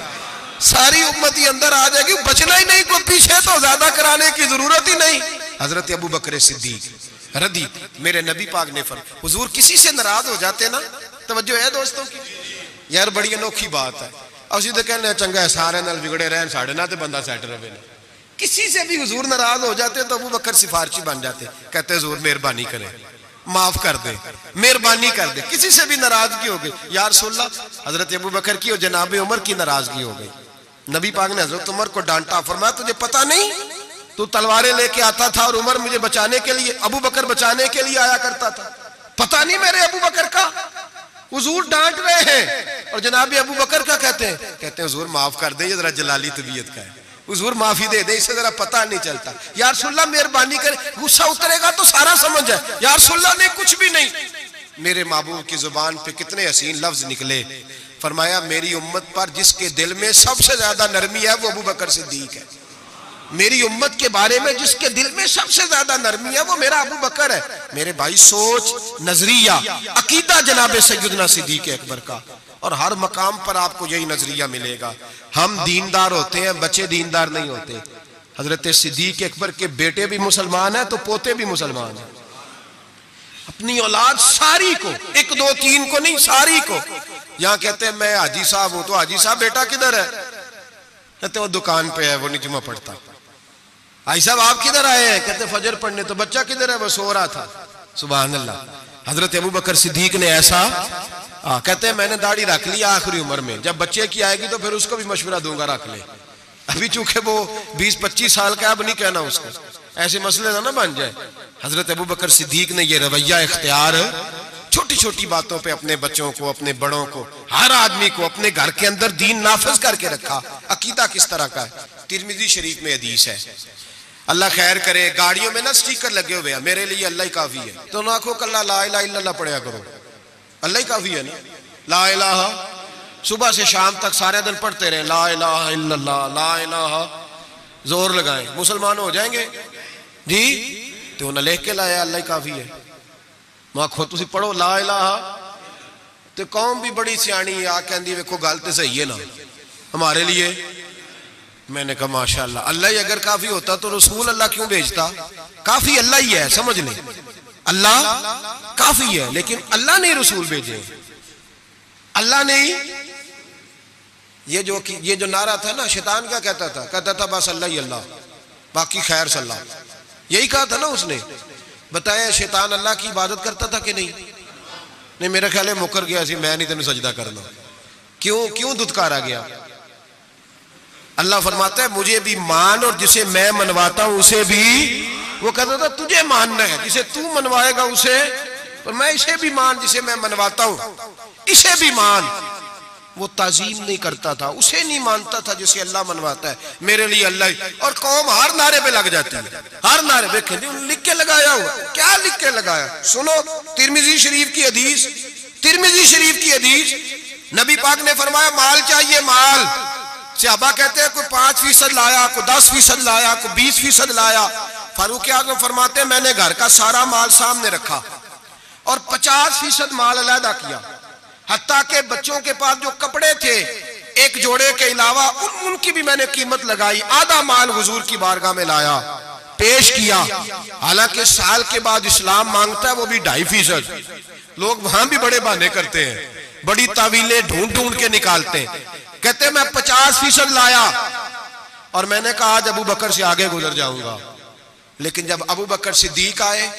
सारी उम्मती अंदर आ जाएगी, बचना ही नहीं, को पीछे तो ज्यादा कराने की जरूरत ही नहीं। हजरत अबू बकर सिद्दीक रदी मेरे नबी पाक ने फरमाया, हुजूर किसी से नाराज हो जाते ना, तवज्जो है दोस्तों की, यार बड़ी अनोखी बात है। असि तो कहने चंगा है सारे नाल बिगड़े रहन साढ़े ना तो बंदा सेट रहे। किसी से भी हुजूर नाराज हो जाते तो अबू बकर सिफारशी बन जाते, कहते हुजूर मेहरबानी करें, माफ कर दे, मेहरबानी कर दे। किसी से भी नाराजगी हो गई, यार सुल्ला हजरत अबू बकर की और जनाब उमर की नाराजगी हो गई। नबी पाक ने हजरत उमर को डांटा, फरमाया तुझे पता नहीं तू तलवारें लेके आता था और उमर मुझे बचाने के लिए, अबू बकर बचाने के लिए आया करता था, पता नहीं मेरे अबू बकर का? हुजूर डांट रहे हैं और जनाब अबू बकर क्या कहते हैं हुजूर माफ कर दे, ये जरा जलाली तबीयत का है, हुजूर माफी दे दे, इससे जरा पता नहीं चलता। यार सुल्ला मेहरबानी करे, गुस्सा उतरेगा तो सारा समझ जाए, यार सुल्ला ने कुछ भी नहीं। मेरे महबूब की जुबान पे कितने हसीन लफ्ज निकले, फरमाया मेरी उम्मत पर जिसके दिल में सबसे ज्यादा नरमी है वो अबू बकर सिद्दीक है। मेरी उम्मत के बारे में जिसके दिल में सबसे ज्यादा नरमी है वो मेरा अबू बकर है। मेरे भाई सोच, नजरिया, अकीदा जनाब सैयदना सिद्दीक अकबर का, और हर मकाम पर आपको यही नजरिया मिलेगा। हम दीनदार होते हैं, बच्चे दीनदार नहीं होते। हजरत सिद्दीक अकबर के बेटे भी मुसलमान है तो पोते भी मुसलमान है। अपनी औलाद सारी को, एक दो तीन को नहीं, सारी को। यहाँ कहते हैं मैं हाजी साहब हूं, तो हाजी साहब बेटा किधर है? कहते वो दुकान पे है, वो नहीं जुमा पढ़ता। हाजी साहब आप किधर आए हैं? कहते फजर पढ़ने। तो बच्चा किधर है? वो सो रहा था। सुभान अल्लाह। हजरत अबू बकर सिद्दीक ने ऐसा कहते हैं मैंने दाढ़ी रख ली आखिरी उम्र में, जब बच्चे की आएगी तो फिर उसको भी मशवरा दूंगा रख ले। अभी चूंकि वो 20-25 साल का, अब नहीं कहना उसको, ऐसे मसले ना बन जाए। हजरत अबू बकर सिद्दीक ने ये रवैया इख्तियार छोटी छोटी बातों पे अपने बच्चों को, अपने बड़ों को, हर आदमी को अपने घर के अंदर दीन नाफिज करके रखा। अकीदा किस तरह का है? तिरमिजी शरीफ में हदीस है, अल्लाह खैर करे, गाड़ियों में ना स्टिकर लगे हुए हैं, मेरे लिए अल्लाह ही काफी है। तो ना को कल्ला ला इलाहा इल्लल्लाह पढ़ा करो, अल्लाह ही काफी है ना। ला इलाहा सुबह से शाम तक सारे दिन पढ़ते रहे, ला इलाहा इल्लल्लाह, ला इलाहा, जोर लगाएं, मुसलमान हो जाएंगे जी। तो उन्हें लिख के लाया अल्लाह ही काफी है। मां खुद तुम पढ़ो ला इलाहा, तो कौम भी बड़ी सियाणी आ कहती वेखो गल तो सही है ना हमारे लिए। मैंने कहा माशाअल्लाह, अल्लाह ही अगर काफी होता तो रसूल अल्लाह क्यों भेजता? काफी अल्लाह ही है, समझ लें, अल्लाह काफी है, लेकिन अल्लाह ने रसूल भेजे, अल्लाह ने ही। ये जो नारा था ना, शैतान क्या कहता था? कहता था बस अल्लाह ही अल्लाह, बाकी खैर सल्लाह, यही कहा था ना उसने। बताया शैतान अल्लाह की इबादत करता था कि नहीं? नहीं, मेरा ख्याल है मुकर गया सी, मैं नहीं तेन सजदा करना। क्यों दुत्कारा गया? अल्लाह फरमाता है मुझे भी मान, और जिसे मैं मनवाता हूं उसे भी। वो कहता था तुझे मानना है, जिसे तू मनवाएगा उसे, और मैं इसे भी मान जिसे मैं मनवाता हूं, इसे भी मान। वो ताजीम नहीं करता था, उसे नहीं मानता था जिसे अल्लाह मनवाता है, मेरे लिए अल्लाह ही। और कौम हर नारे पे लग जाती है, हर नारे पे लिख के लगाया हुआ। क्या लिख के लगाया? सुनो तिरमिजी शरीफ की हदीस, तिरमिजी शरीफ की हदीस, नबी पाक ने फरमाया माल चाहिए, माल। सहाबा कहते हैं कोई 5% लाया, कोई 10% लाया, कोई 20% लाया। फारूक आज़म फरमाते हैं मैंने घर का सारा माल सामने रखा और 50% माल अलहदा किया, हत्ता के बच्चों के पास जो कपड़े थे एक जोड़े के अलावा उनकी भी मैंने कीमत लगाई। आधा माल हुजूर की बारगाह में लाया, पेश किया। हालांकि साल के बाद इस्लाम मांगता है वो भी 2.5%। लोग वहां भी बड़े बहाने करते हैं, बड़ी तावीलें ढूंढ के निकालते हैं। कहते मैं 50% लाया और मैंने कहा आज अबू बकर से आगे गुजर जाऊंगा। लेकिन जब अबू बकर सिद्दीक आए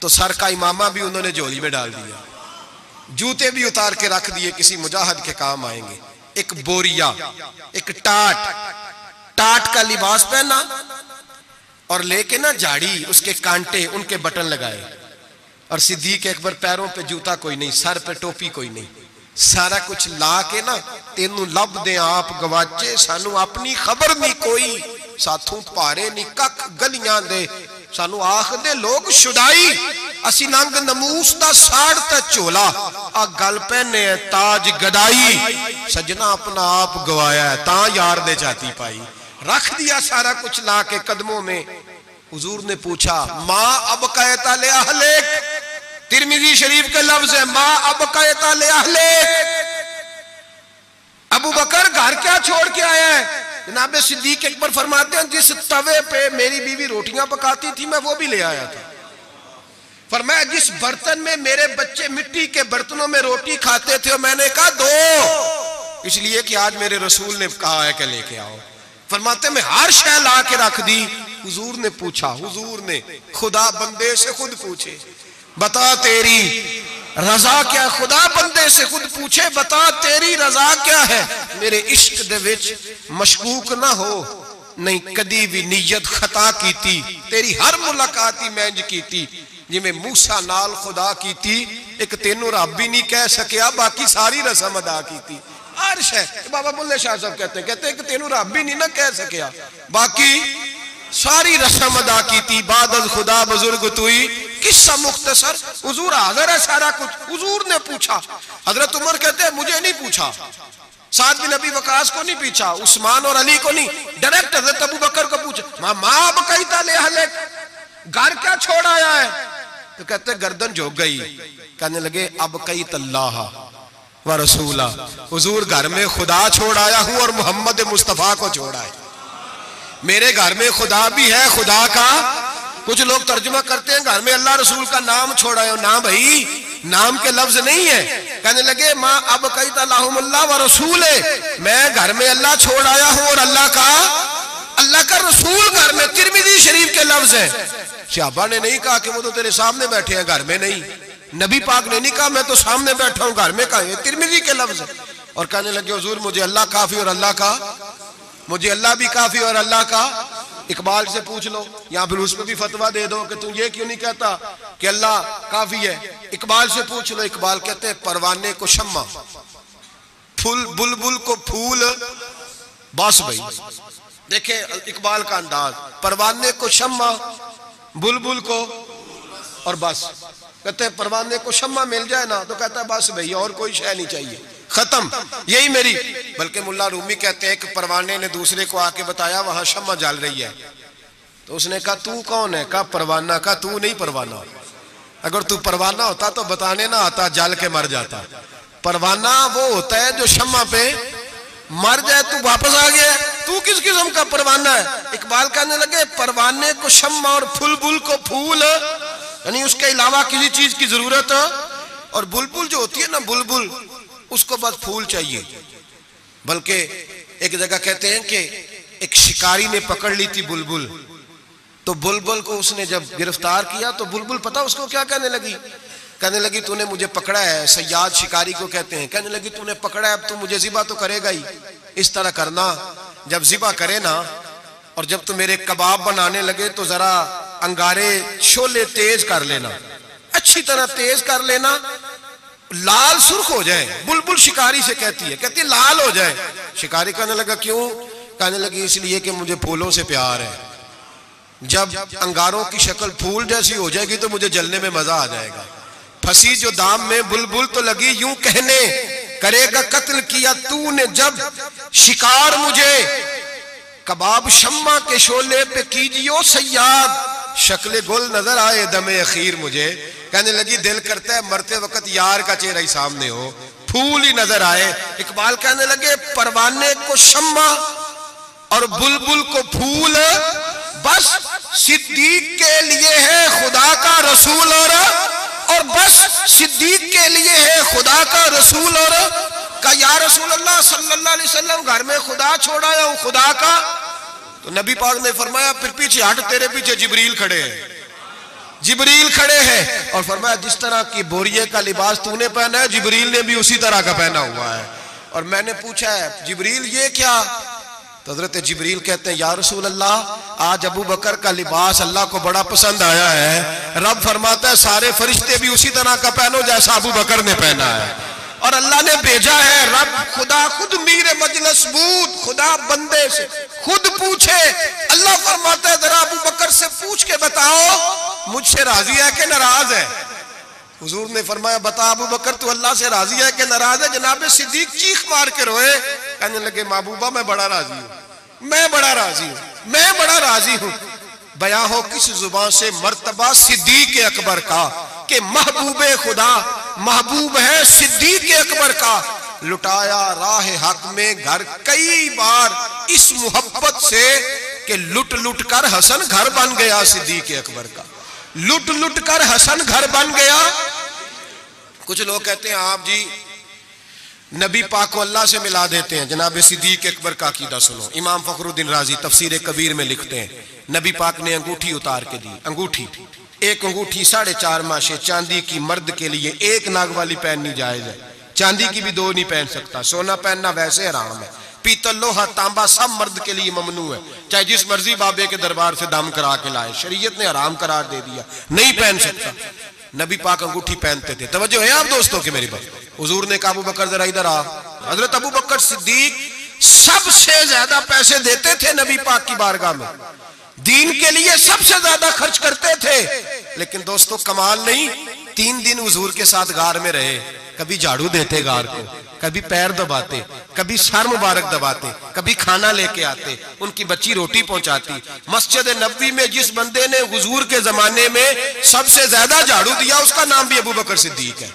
तो सर का इमामा भी उन्होंने झोली में डाल दिया, जूते भी उतार के रख दिए, किसी मुजाहिद के काम आएंगे। एक बोरिया, एक टाट का लिबास पहना और लेके ना झाड़ी, उसके कांटे, उनके बटन लगाए। और सिद्दीक अकबर पैरों पे जूता कोई नहीं, सर पे टोपी कोई नहीं, सारा कुछ ला के ना तेनू लब दे आप गवाचे, सानू अपनी खबर नहीं कोई, साथों पारे नहीं कख गलियां दे, सानू आख दे लोग शुदाई, असी नंग नमूस दा साड़ ते झोला, आ गल पहने ताज गदाई, सजना अपना आप गवाया ता यार दे जाती पाई। रख दिया सारा कुछ ला के कदमों में। हुजूर ने पूछा माँ अब कहता ले अहलेक, तिरमिजी शरीफ के लफ्ज है माँ अब कहता ले अहलेक। अबू बकर घर क्या छोड़ के आया है? जनाब सिद्दीक अकबर फरमाते हैं जिस तवे पे मेरी बीवी रोटियां पकाती थी मैं वो भी ले आया था। फरमाया जिस बर्तन में मेरे बच्चे मिट्टी के बर्तनों में रोटी खाते थे मैंने कहा दो, इसलिए कि आज मेरे रसूल ने कहा है कि लेके आओ। फरमाते मैं हर शय ला के रख दी। हुजूर ने पूछा, हुजूर ने खुदा बंदे से खुद पूछे बता तेरी रजा क्या? खुदा बंदे से खुद पूछे बता तेरी रजा क्या है? मेरे इश्क दे विच मशकूक ना हो, नहीं कदी भी नीयत खता कीती, तेरी हर मुलाकात ही मैं इंज कीती जिवें मूसा नाल खुदा कीती, एक तेनू रब भी नहीं कह सकिया बाकी सारी रस्म अदा कीती। अर्श है बाबा बुल्ले शाह साहब कहते हैं कि तेनू रब भी नहीं ना कह सकिया बाकी सारी रस्म अदा कीती। बादल खुदा बुजुर्ग तुई किस्सा मुख्तसर। हुजूर हाजिर है सारा कुछ। हुजूर ने पूछा, हजरत उमर कहते हैं मुझे नहीं पूछा, साद बिन नबी वकास को नहीं पूछा, उस्मान और अली को नहीं, डायरेक्ट हजरत अबू बकर को पूछा माँ अब कही ताले हले घर क्या छोड़ आया है? तो कहते गर्दन झुक गई। कहने लगे अब कई तल्लाह व रसूला, हुजूर घर में खुदा छोड़ आया हूं और मोहम्मद मुस्तफा को छोड़ा है। मेरे घर में खुदा भी है, खुदा का कुछ लोग तर्जुमा करते हैं घर में अल्लाह रसूल का नाम छोड़ा है। ना भाई, नाम के लफ्ज नहीं है। कहने लगे माँ अब कई तल्लाह व रसूल है, मैं घर में अल्लाह छोड़ आया हूं और अल्लाह का रसूल घर में। तिरमिजी शरीफ के लफ्ज है। सहाबा ने नहीं कहा कि वो तो तेरे सामने बैठे हैं, घर में नहीं। नबी पाक ने नहीं कहा मैं तो सामने बैठा हूं, घर में कहा। ये तिरमिजी के लफ्ज है। और कहने लगे हुजूर मुझे अल्लाह काफी और अल्लाह का, मुझे अल्लाह भी काफी और अल्लाह का। इकबाल से पूछ लो या फिर उस पर भी फतवा दे दो कि तू ये क्यों नहीं कहता कि अल्लाह काफी है। इकबाल से पूछ लो। इकबाल कहते हैं परवाने को शम्मा, फूल बुलबुल को फूल, बस भाई देखे इकबाल का अंदाज, परवाने को शम्मा, बुलबुल को और बस। कहते हैं परवाने को शम्मा मिल जाए ना तो कहता है बस भाई और कोई शय नहीं चाहिए, खत्म, यही मेरी। बल्कि मुल्ला रूमी कहते हैं कि परवाने ने दूसरे को आके बताया वहां शम्मा जल रही है, तो उसने कहा तू कौन है? कहा परवाना। कहा तू नहीं परवाना, अगर तू परवाना होता तो बताने ना आता, जल के मर जाता। परवाना वो होता है जो शम्मा पे मर जाए, तू वापस आ गया, तू किस किस्म का परवाना है? इकबाल कहने लगे परवाने को शम्मा और फुलबुल को फूल, यानी उसके अलावा किसी चीज की जरूरत, और बुलबुल जो होती है ना बुलबुल, उसको बस फूल चाहिए। बल्कि एक जगह कहते हैं कि एक शिकारी ने पकड़ ली थी बुलबुल, तो बुलबुल को उसने जब गिरफ्तार किया तो बुलबुल पता उसको क्या कहने लगी? कहने लगी तूने मुझे पकड़ा है, सयाद शिकारी को कहते हैं। कहने लगी तूने पकड़ा है, अब तू मुझे ज़िबा तो करेगा ही। इस तरह करना, जब ज़िबा करे ना और जब तू मेरे कबाब बनाने लगे तो जरा अंगारे शोले तेज कर लेना, अच्छी तरह तेज कर लेना, लाल सुर्ख हो जाए। बुलबुल शिकारी से कहती है, कहती है लाल हो जाए। शिकारी कहने लगा क्यों? कहने लगी इसलिए कि मुझे फूलों से प्यार है, जब अंगारों की शक्ल फूल जैसी हो जाएगी तो मुझे जलने में मजा आ जाएगा। फंसी जो दाम में बुलबुल तो लगी यूं कहने, करेगा कत्ल किया तूने जब शिकार मुझे, कबाब शम्मा के शोले पे कीजियो सयाद, शक्ल गुल नजर आए दमे अखीर मुझे। कहने लगी दिल करता है मरते वक्त यार का चेहरा ही सामने हो, फूल ही नजर आए। इकबाल कहने लगे परवाने को शम्मा और बुलबुल को फूल, बस सिद्दीक के लिए है खुदा का रसूल, और बस सिद्दीक के लिए है खुदा का रसूल। और का या रसूल अल्लाह सल्लल्लाहु अलैहि वसल्लम घर में खुदा छोड़ाया हूं खुदा का। तो नबी पाक ने फरमाया फिर पीछे हट, तेरे पीछे जिब्रील खड़े हैं, जिब्रील खड़े हैं। और फरमाया जिस तरह की बोरिये का लिबास तूने पहना है जिब्रील ने भी उसी तरह का पहना हुआ है। और मैंने पूछा है जिब्रील ये क्या? तो हजरत जिब्रील कहते हैं या रसूल अल्लाह आज अबू बकर का लिबास अल्लाह को बड़ा पसंद आया है, रब फरमाता है सारे फरिश्ते भी उसी तरह का पहनो जैसा अबू बकर ने पहना है। और अल्लाह ने भेजा है, रब खुदा खुद मीर मजलिस बूद, खुदा बंदे से खुद पूछे। अल्लाह फरमाता है जरा अबू बकर से पूछ के बताओ मुझसे राजी है कि नाराज है? हुजूर ने फरमाया बता अबू बकर तू अल्लाह से राजी है कि नाराज है? जनाब सिद्दीक चीख मार के रोए, कहने लगे महबूबा मैं बड़ा राजी हूं, मैं बड़ा राजी हूं, मैं बड़ा राजी हूं। बयां हो किस जुबान से मर्तबा सिद्दीक अकबर का कि महबूबे खुदा महबूब है सिद्दीक अकबर का। लुटाया राह हक में घर कई बार इस मोहब्बत से कि लुट लुट कर हसन घर बन गया सिद्दीक अकबर का। लुट लुट कर हसन घर बन गया। कुछ लोग कहते हैं आप जी नबी पाक को अल्लाह से मिला देते हैं। जनाब सिद्दीक अकबर का अकीदा सुनो। इमाम फखरुद्दीन राजी तफसीर कबीर में लिखते हैं नबी पाक ने अंगूठी उतार के दी। अंगूठी, एक अंगूठी 4.5 माशे चांदी की मर्द के लिए एक नाग वाली पहननी जायज है, चांदी की भी 2 नहीं पहन सकता। सोना पहनना वैसे हराम है। पीतल लोहा तांबा सब मर्द के लिए ममनू है, चाहे जिस मर्जी बाबे के दरबार से दम करा के लाए, शरीयत ने हराम करार दे दिया, नहीं पहन सकता। नबी पाक अंगूठी पहनते थे। तवज्जो है आप दोस्तों की मेरी बात। हुजूर ने कहा अबू बकर जरा इधर आ। हजरत अबू बकर सिद्दीक सबसे ज्यादा पैसे देते थे नबी पाक की बारगाह में, दीन के लिए सबसे ज्यादा खर्च करते थे। लेकिन दोस्तों कमाल नहीं, 3 दिन हुजूर के साथ गार में रहे। कभी झाड़ू देते गार को, कभी पैर दबाते, कभी सर मुबारक दबाते, कभी खाना लेके आते, उनकी बच्ची रोटी पहुंचाती। मस्जिद नबवी में जिस बंदे ने हुजूर के जमाने में सबसे ज्यादा झाड़ू दिया उसका नाम भी अबू बकर सिद्दीक है।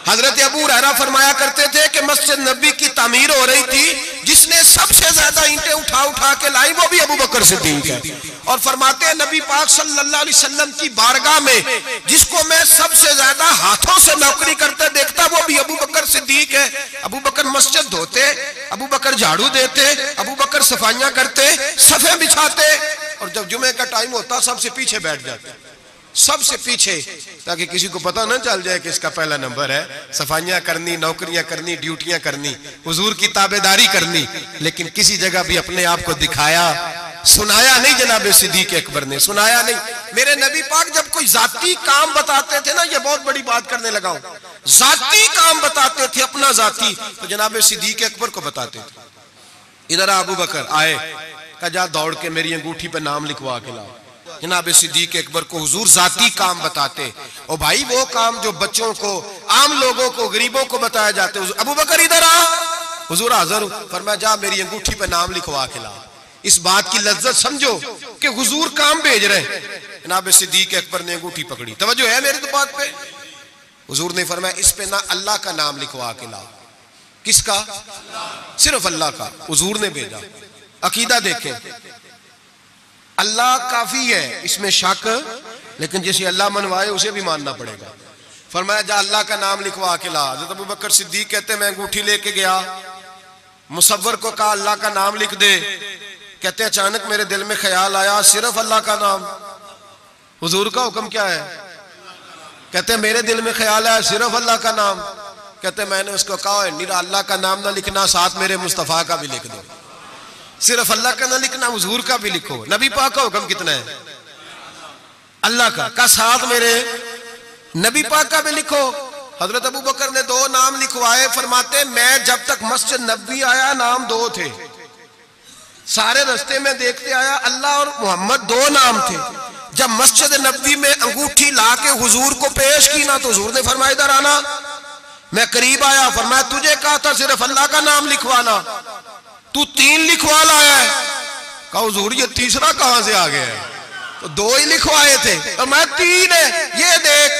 हजरत अबू हुरैरा फरमाया करते थे कि मस्जिद नबी की तामीर हो रही थी, जिसने सबसे ज्यादा ईंटें उठा उठा के लाई वो भी अबू बकर सिद्दीक है। और फरमाते हैं नबी पाक सल्लल्लाहु अलैहि वसल्लम की बारगाह में जिसको मैं सबसे ज्यादा हाथों से नौकरी करते देखता वो भी अबू बकर सिद्दीक है। अबू बकर मस्जिद धोते, अबू बकर झाड़ू देते, अबू बकर सफाइयां करते, सफे बिछाते, और जब जुमे का टाइम होता सबसे पीछे बैठ जाते, सबसे पीछे, ताकि किसी को पता ना चल जाए कि इसका पहला नंबर है। सफाइयां करनी, नौकरियां करनी, ड्यूटियां करनी, हुजूर की ताबेदारी करनी, लेकिन किसी जगह भी अपने आप को दिखाया, सुनाया नहीं। जनाब सिद्दीक अकबर ने सुनाया नहीं। मेरे नबी पाक जब कोई जाती काम बताते थे ना, ये बहुत बड़ी बात करने लगा हूं, जाती काम बताते थे अपना जाती, तो जनाब सिद्दीक अकबर को बताते थे। इधर अबू बकर आए, कहा जा दौड़ के मेरी अंगूठी पर नाम लिखवा के लाओ। जनाब सिद्दीक अकबर को हुजूर जाती काम बताते, और भाई वो काम जो बच्चों को, आम लोगों को, गरीबों को बताया जाते। अबू बकर इधर आ, हुजूर हाजिर हूं। फरमाया जा मेरी अंगूठी पे नाम लिखवा के ला। इस बात की लज्जत समझो कि हुजूर काम भेज रहे हैं। जनाब सिद्दीक अकबर ने अंगूठी पकड़ी। तवज्जो है मेरी तो बात पे। हुजूर ने फरमाया इस पे ना अल्लाह का नाम लिखवा के ला। किसका? सिर्फ अल्लाह का। हुजूर ने भेजा। अकीदा देखें, अल्लाह काफी है, इसमें शक, लेकिन जिसे अल्लाह मनवाए उसे भी मानना पड़ेगा। फरमाया जा अल्लाह का नाम लिखवा के ला। हज़रत अबू बकर सिद्दीक कहते मैं अंगूठी लेके गया, मुसव्वर को कहा अल्लाह का नाम लिख दे। कहते अचानक मेरे दिल में ख्याल आया सिर्फ अल्लाह का नाम। हुजूर का हुक्म क्या है? कहते मेरे दिल में ख्याल आया सिर्फ अल्लाह का नाम। कहते मैंने उसको कहा निरा अल्लाह का नाम ना लिखना, साथ मेरे मुस्तफा का भी लिख दो। सिर्फ अल्लाह का ना लिखना, हुजूर का भी लिखो। नबी पाक का हुक्म कितना है? अल्लाह का साथ मेरे नबी पाक का भी लिखो। हजरत अबू बकर ने 2 नाम लिखवाए। फरमाते मैं जब तक मस्जिद नबी आया नाम 2 थे, सारे रास्ते में देखते आया अल्लाह और मोहम्मद 2 नाम थे। जब मस्जिद नबी में अंगूठी लाके हुजूर को पेश की ना, तो हुजूर ने फरमाया इधर आना। मैं करीब आया, फरमाया तुझे कहा था सिर्फ अल्लाह का नाम लिखवाना, तू 3 लिखवा लाया है। कहा हुजूर ये तीसरा कहां से आ गया है? तो 2 ही लिखवाए थे, और मैं 3 है। ये देख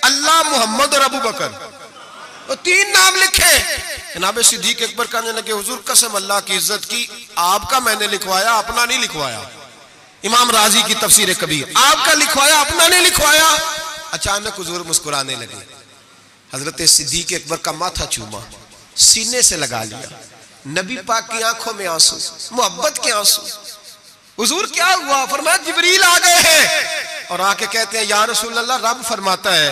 अल्लाह, मोहम्मद और अबू बकर, तो 3 नाम लिखे। जनाब सिद्दीक अकबर कहने लगे हुजूर कसम अल्लाह की इज्जत की, आपका मैंने लिखवाया, अपना नहीं लिखवाया। इमाम राजी की तफसीर कबीर, आपका लिखवाया, अपना नहीं लिखवाया। अचानक हुजूर मुस्कुराने लगे। हजरत सिद्दीक अकबर का माथा चूमा, सीने से लगा लिया। नबी पाक की आंखों में आंसू, मोहब्बत के आंसू। हुजूर क्या हुआ? फरमाया जिब्रील आ गए हैं और आके कहते हैं या रसूल अल्लाह, रब फरमाता है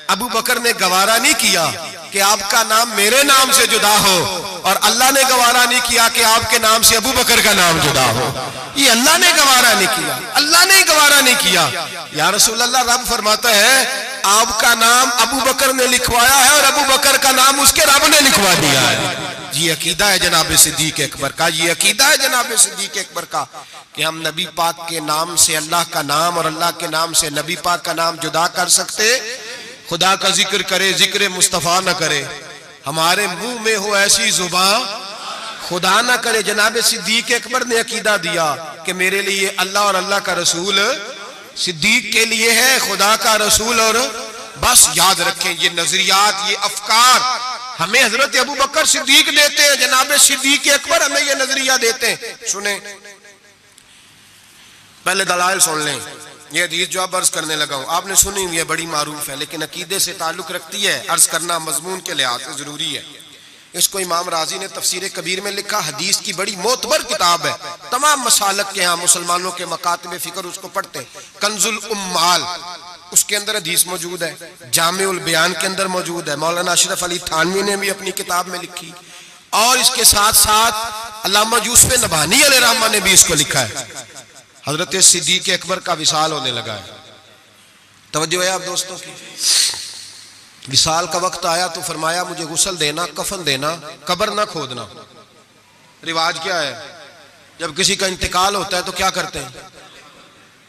अबू बकर ने गवारा नहीं किया कि आपका नाम मेरे नाम से जुदा हो, और अल्लाह ने गवारा नहीं किया कि आपके नाम से अबू बकर का नाम जुदा हो। ये अल्लाह ने गवारा नहीं किया, अल्लाह ने गवारा नहीं किया। या रसूल अल्लाह, रब फरमाता है आपका नाम अबू बकर ने लिखवाया है और अबू बकर का नाम उसके रब ने लिखवा दिया है। ये अकीदा है जनाब सिद्दीक अकबर का, ये अकीदा है जनाब सिद्दीक अकबर का कि हम नबी पाक के नाम से अल्लाह का नाम और अल्लाह के नाम से नबी पाक का नाम जुदा कर सकते। खुदा का जिक्र करे, जिक्र मुस्तफा न करे। हमारे मुंह में हो ऐसी जुबान, खुदा ना करे जनाब सिद्दीक अकबर ने अकीदा दिया कि मेरे लिए अल्लाह और अल्लाह का रसूल सिद्दीक के लिए है, खुदा का रसूल। और बस याद रखें ये नजरियात, ये अफकार हमें हजरत अबू बकर सिद्दीक देते हैं, जनाब सिद्दीक अकबर हमें ये नजरिया देते हैं। सुने, पहले दलाइल सुन लें। ये हदीस जो अब अर्ज करने लगा हूं आपने सुनी हुई है, बड़ी मारूफ है, लेकिन अकीदे से ताल्लुक रखती है, अर्ज करना मजमून के लिहाज से जरूरी है। इसको इमाम राजी ने तफसीर कबीर में लिखा, हदीस की बड़ी मोतबर किताब है, तमाम मसालक के यहाँ मुसलमानों के मकातब फिक्र उसको पढ़ते। कंजुल उम्माल उसके अंदर हदीस मौजूद है, जामिउल बयान के अंदर मौजूद है, मौलाना अशरफ अली थानवी ने भी अपनी किताब में लिखी, और इसके साथ साथ अल्लामा यूसुफ नबानी अलैहिर्रहमा ने भी इसको लिखा है। हजरत सिद्दीक अकबर का विसाल होने लगा है। तवज्जो है आप दोस्तों की। विसाल का वक्त आया तो फरमाया मुझे गुस्ल देना, कफन देना, कब्र ना खोदना। रिवाज क्या है, जब किसी का इंतकाल होता है तो क्या करते हैं,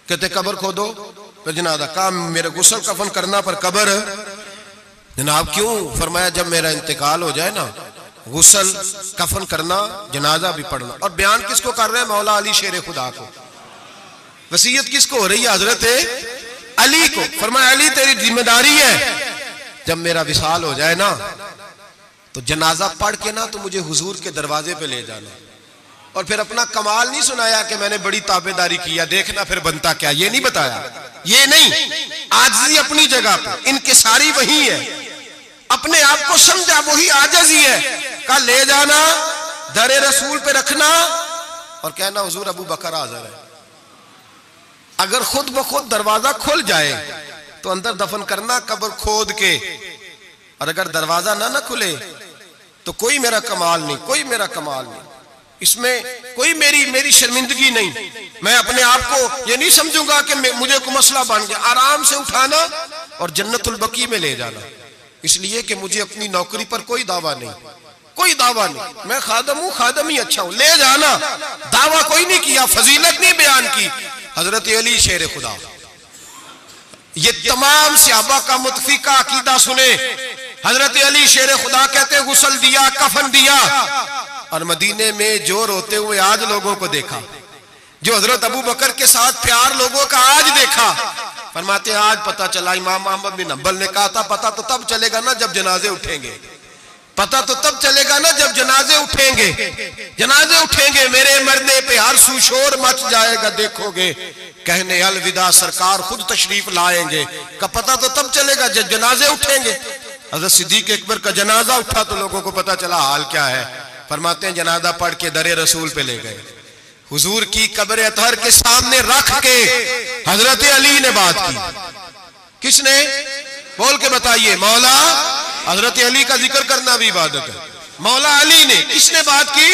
कहते कब्र खोदो फिर जनाजा। कहा मेरे गुस्ल कफन करना पर कब्र, जनाब क्यों? फरमाया जब मेरा इंतकाल हो जाए ना, गुस्ल कफन करना, जनाजा भी पढ़ना। और बयान किसको कर रहे हैं? मौला अली शेर खुदा को। वसीयत किसको हो रही है? हजरत अली को। फरमाया अली तेरी जिम्मेदारी है, जब मेरा विसाल हो जाए ना तो जनाजा पढ़ के ना तो मुझे हुजूर के दरवाजे पे ले जाना। और फिर अपना कमाल नहीं सुनाया कि मैंने बड़ी ताबेदारी किया, देखना फिर बनता क्या, ये नहीं बताया, ये नहीं। आजिज़ी अपनी जगह पे, इनकिसारी वही है, अपने आप को समझा वही आजिज़ी है। कहा ले जाना, दरे रसूल पे रखना और कहना हुजूर अबू बकर हाज़िर है। अगर खुद ब खुद दरवाजा खुल जाए तो अंदर दफन करना कब्र खोद के, और अगर दरवाजा ना खुले तो कोई मेरा कमाल नहीं, कोई मेरा कमाल नहीं, इसमें कोई मेरी शर्मिंदगी नहीं। मैं अपने आप को ये नहीं समझूंगा कि मुझे कोई मसला बन गया। आराम से उठाना और जन्नतुल बकी में ले जाना, इसलिए कि मुझे अपनी नौकरी पर कोई दावा नहीं, कोई दावा नहीं, मैं खादम हूं, खादम ही अच्छा हूं। ले जाना, दावा कोई नहीं किया, फजीलत नहीं बयान की। हजरत अली शेर खुदा, ये तमाम सहाबा का मुतफिका अकीदा सुने। हजरत अली शेर खुदा कहते गुस्ल दिया, कफन दिया, और मदीने में जो रोते हुए आज लोगों को देखा, जो हजरत अबू बकर के साथ प्यार लोगों का आज देखा, फरमाते आज पता चला। इमाम अहमद बिन हंबल ने कहा था पता तो तब चलेगा ना जब जनाजे उठेंगे, पता तो तब चलेगा ना जब जनाजे उठेंगे। जनाजे उठेंगे मेरे मरने पे हर सुशोर मच जाएगा, देखोगे कहने अलविदा सरकार खुद तशरीफ लाएंगे। का पता तो तब चलेगा जब जनाजे उठेंगे। हज़रत सिद्दीक अकबर का जनाजा उठा तो लोगों को पता चला हाल क्या है। फरमाते हैं जनाजा पढ़ के दरे रसूल पे ले गए, हुजूर की कब्र अतहर के सामने रख के हजरत अली ने बात की। किसने? बोल के बताइए। मौला हजरत अली का जिक्र करना भी इबादत है। मौला अली ने, किसने बात की?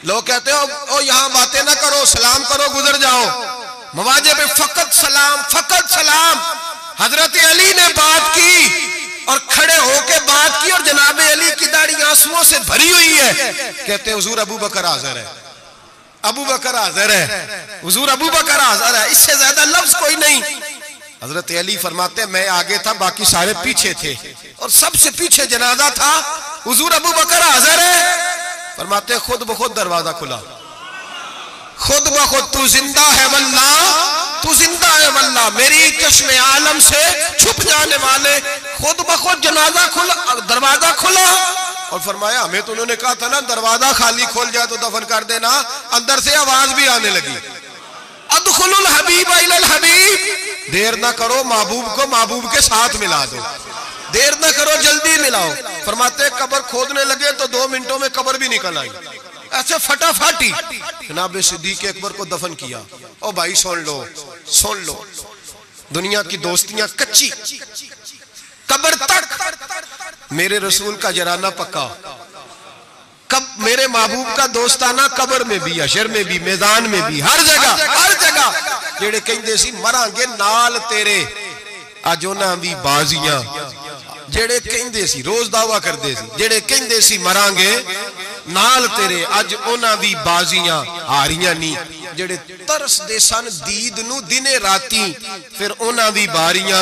लोग कहते हो ओ यहां बातें ना करो, सलाम करो, गुजर जाओ। मवाजे पे फकत सलाम, फकत सलाम। हजरत अली ने बात की और खड़े होके बात की, और जनाब अली की दाढ़ी आंसुओं से भरी हुई है। कहते हैं हुजूर अबू बकर हाजिर है, अबू बकर हाजिर है, हुजूर अबू बकर हाजिर है। इससे ज्यादा लफ्ज कोई नहीं। हजरत अली फरमाते हैं मैं आगे था, बाकी सारे पीछे थे, और सबसे पीछे जनाजा था। हुजूर अबू बकर हाजिर है। फरमाते खुद ब खुद दरवाजा खुला, खुद ब खुद तू जिंदा है वल्ला, तू जिंदा है वल्ला, मेरी चश्मे आलम से छुप जाने वाले। खुद ब खुद जनाजा खुला, दरवाजा खुला, और फरमाया हमें तो उन्होंने कहा था ना दरवाजा खाली खोल जाए तो दफन कर देना। अंदर से आवाज भी आने लगी, अदखुलुल हबीब इलल हबीब, देर ना करो महबूब को महबूब के साथ मिला दो, देर ना करो जल्दी मिलाओ। फरमाते कब्र खोदने लगे तो 2 मिनटों में कब्र भी निकल आई, ऐसे फटाफटी। जनाब सिद्दीक अकबर को दफन किया। ओ भाई सुन लो, सुन लो, दुनिया की दोस्तियां कच्ची, कब्र तक मेरे रसूल का जराना पक्का। कब मेरे महबूब का दोस्ताना कब्र में भी, हशर में भी, मैदान में भी, हर जगह, हर जगह। जेड़े कहंदे सी मरांगे नाल तेरे, अज उन्हां दी बाजियां। जेड़े कहंदे सी रोज दावा करदे सी, जेड़े कहंदे सी मरांगे नाल तेरे, अज उन्हां दी बाजियां हारियां नहीं। जेड़े तरसदे सन दीद नू दिने राती, फिर उन्हां दी बारियां,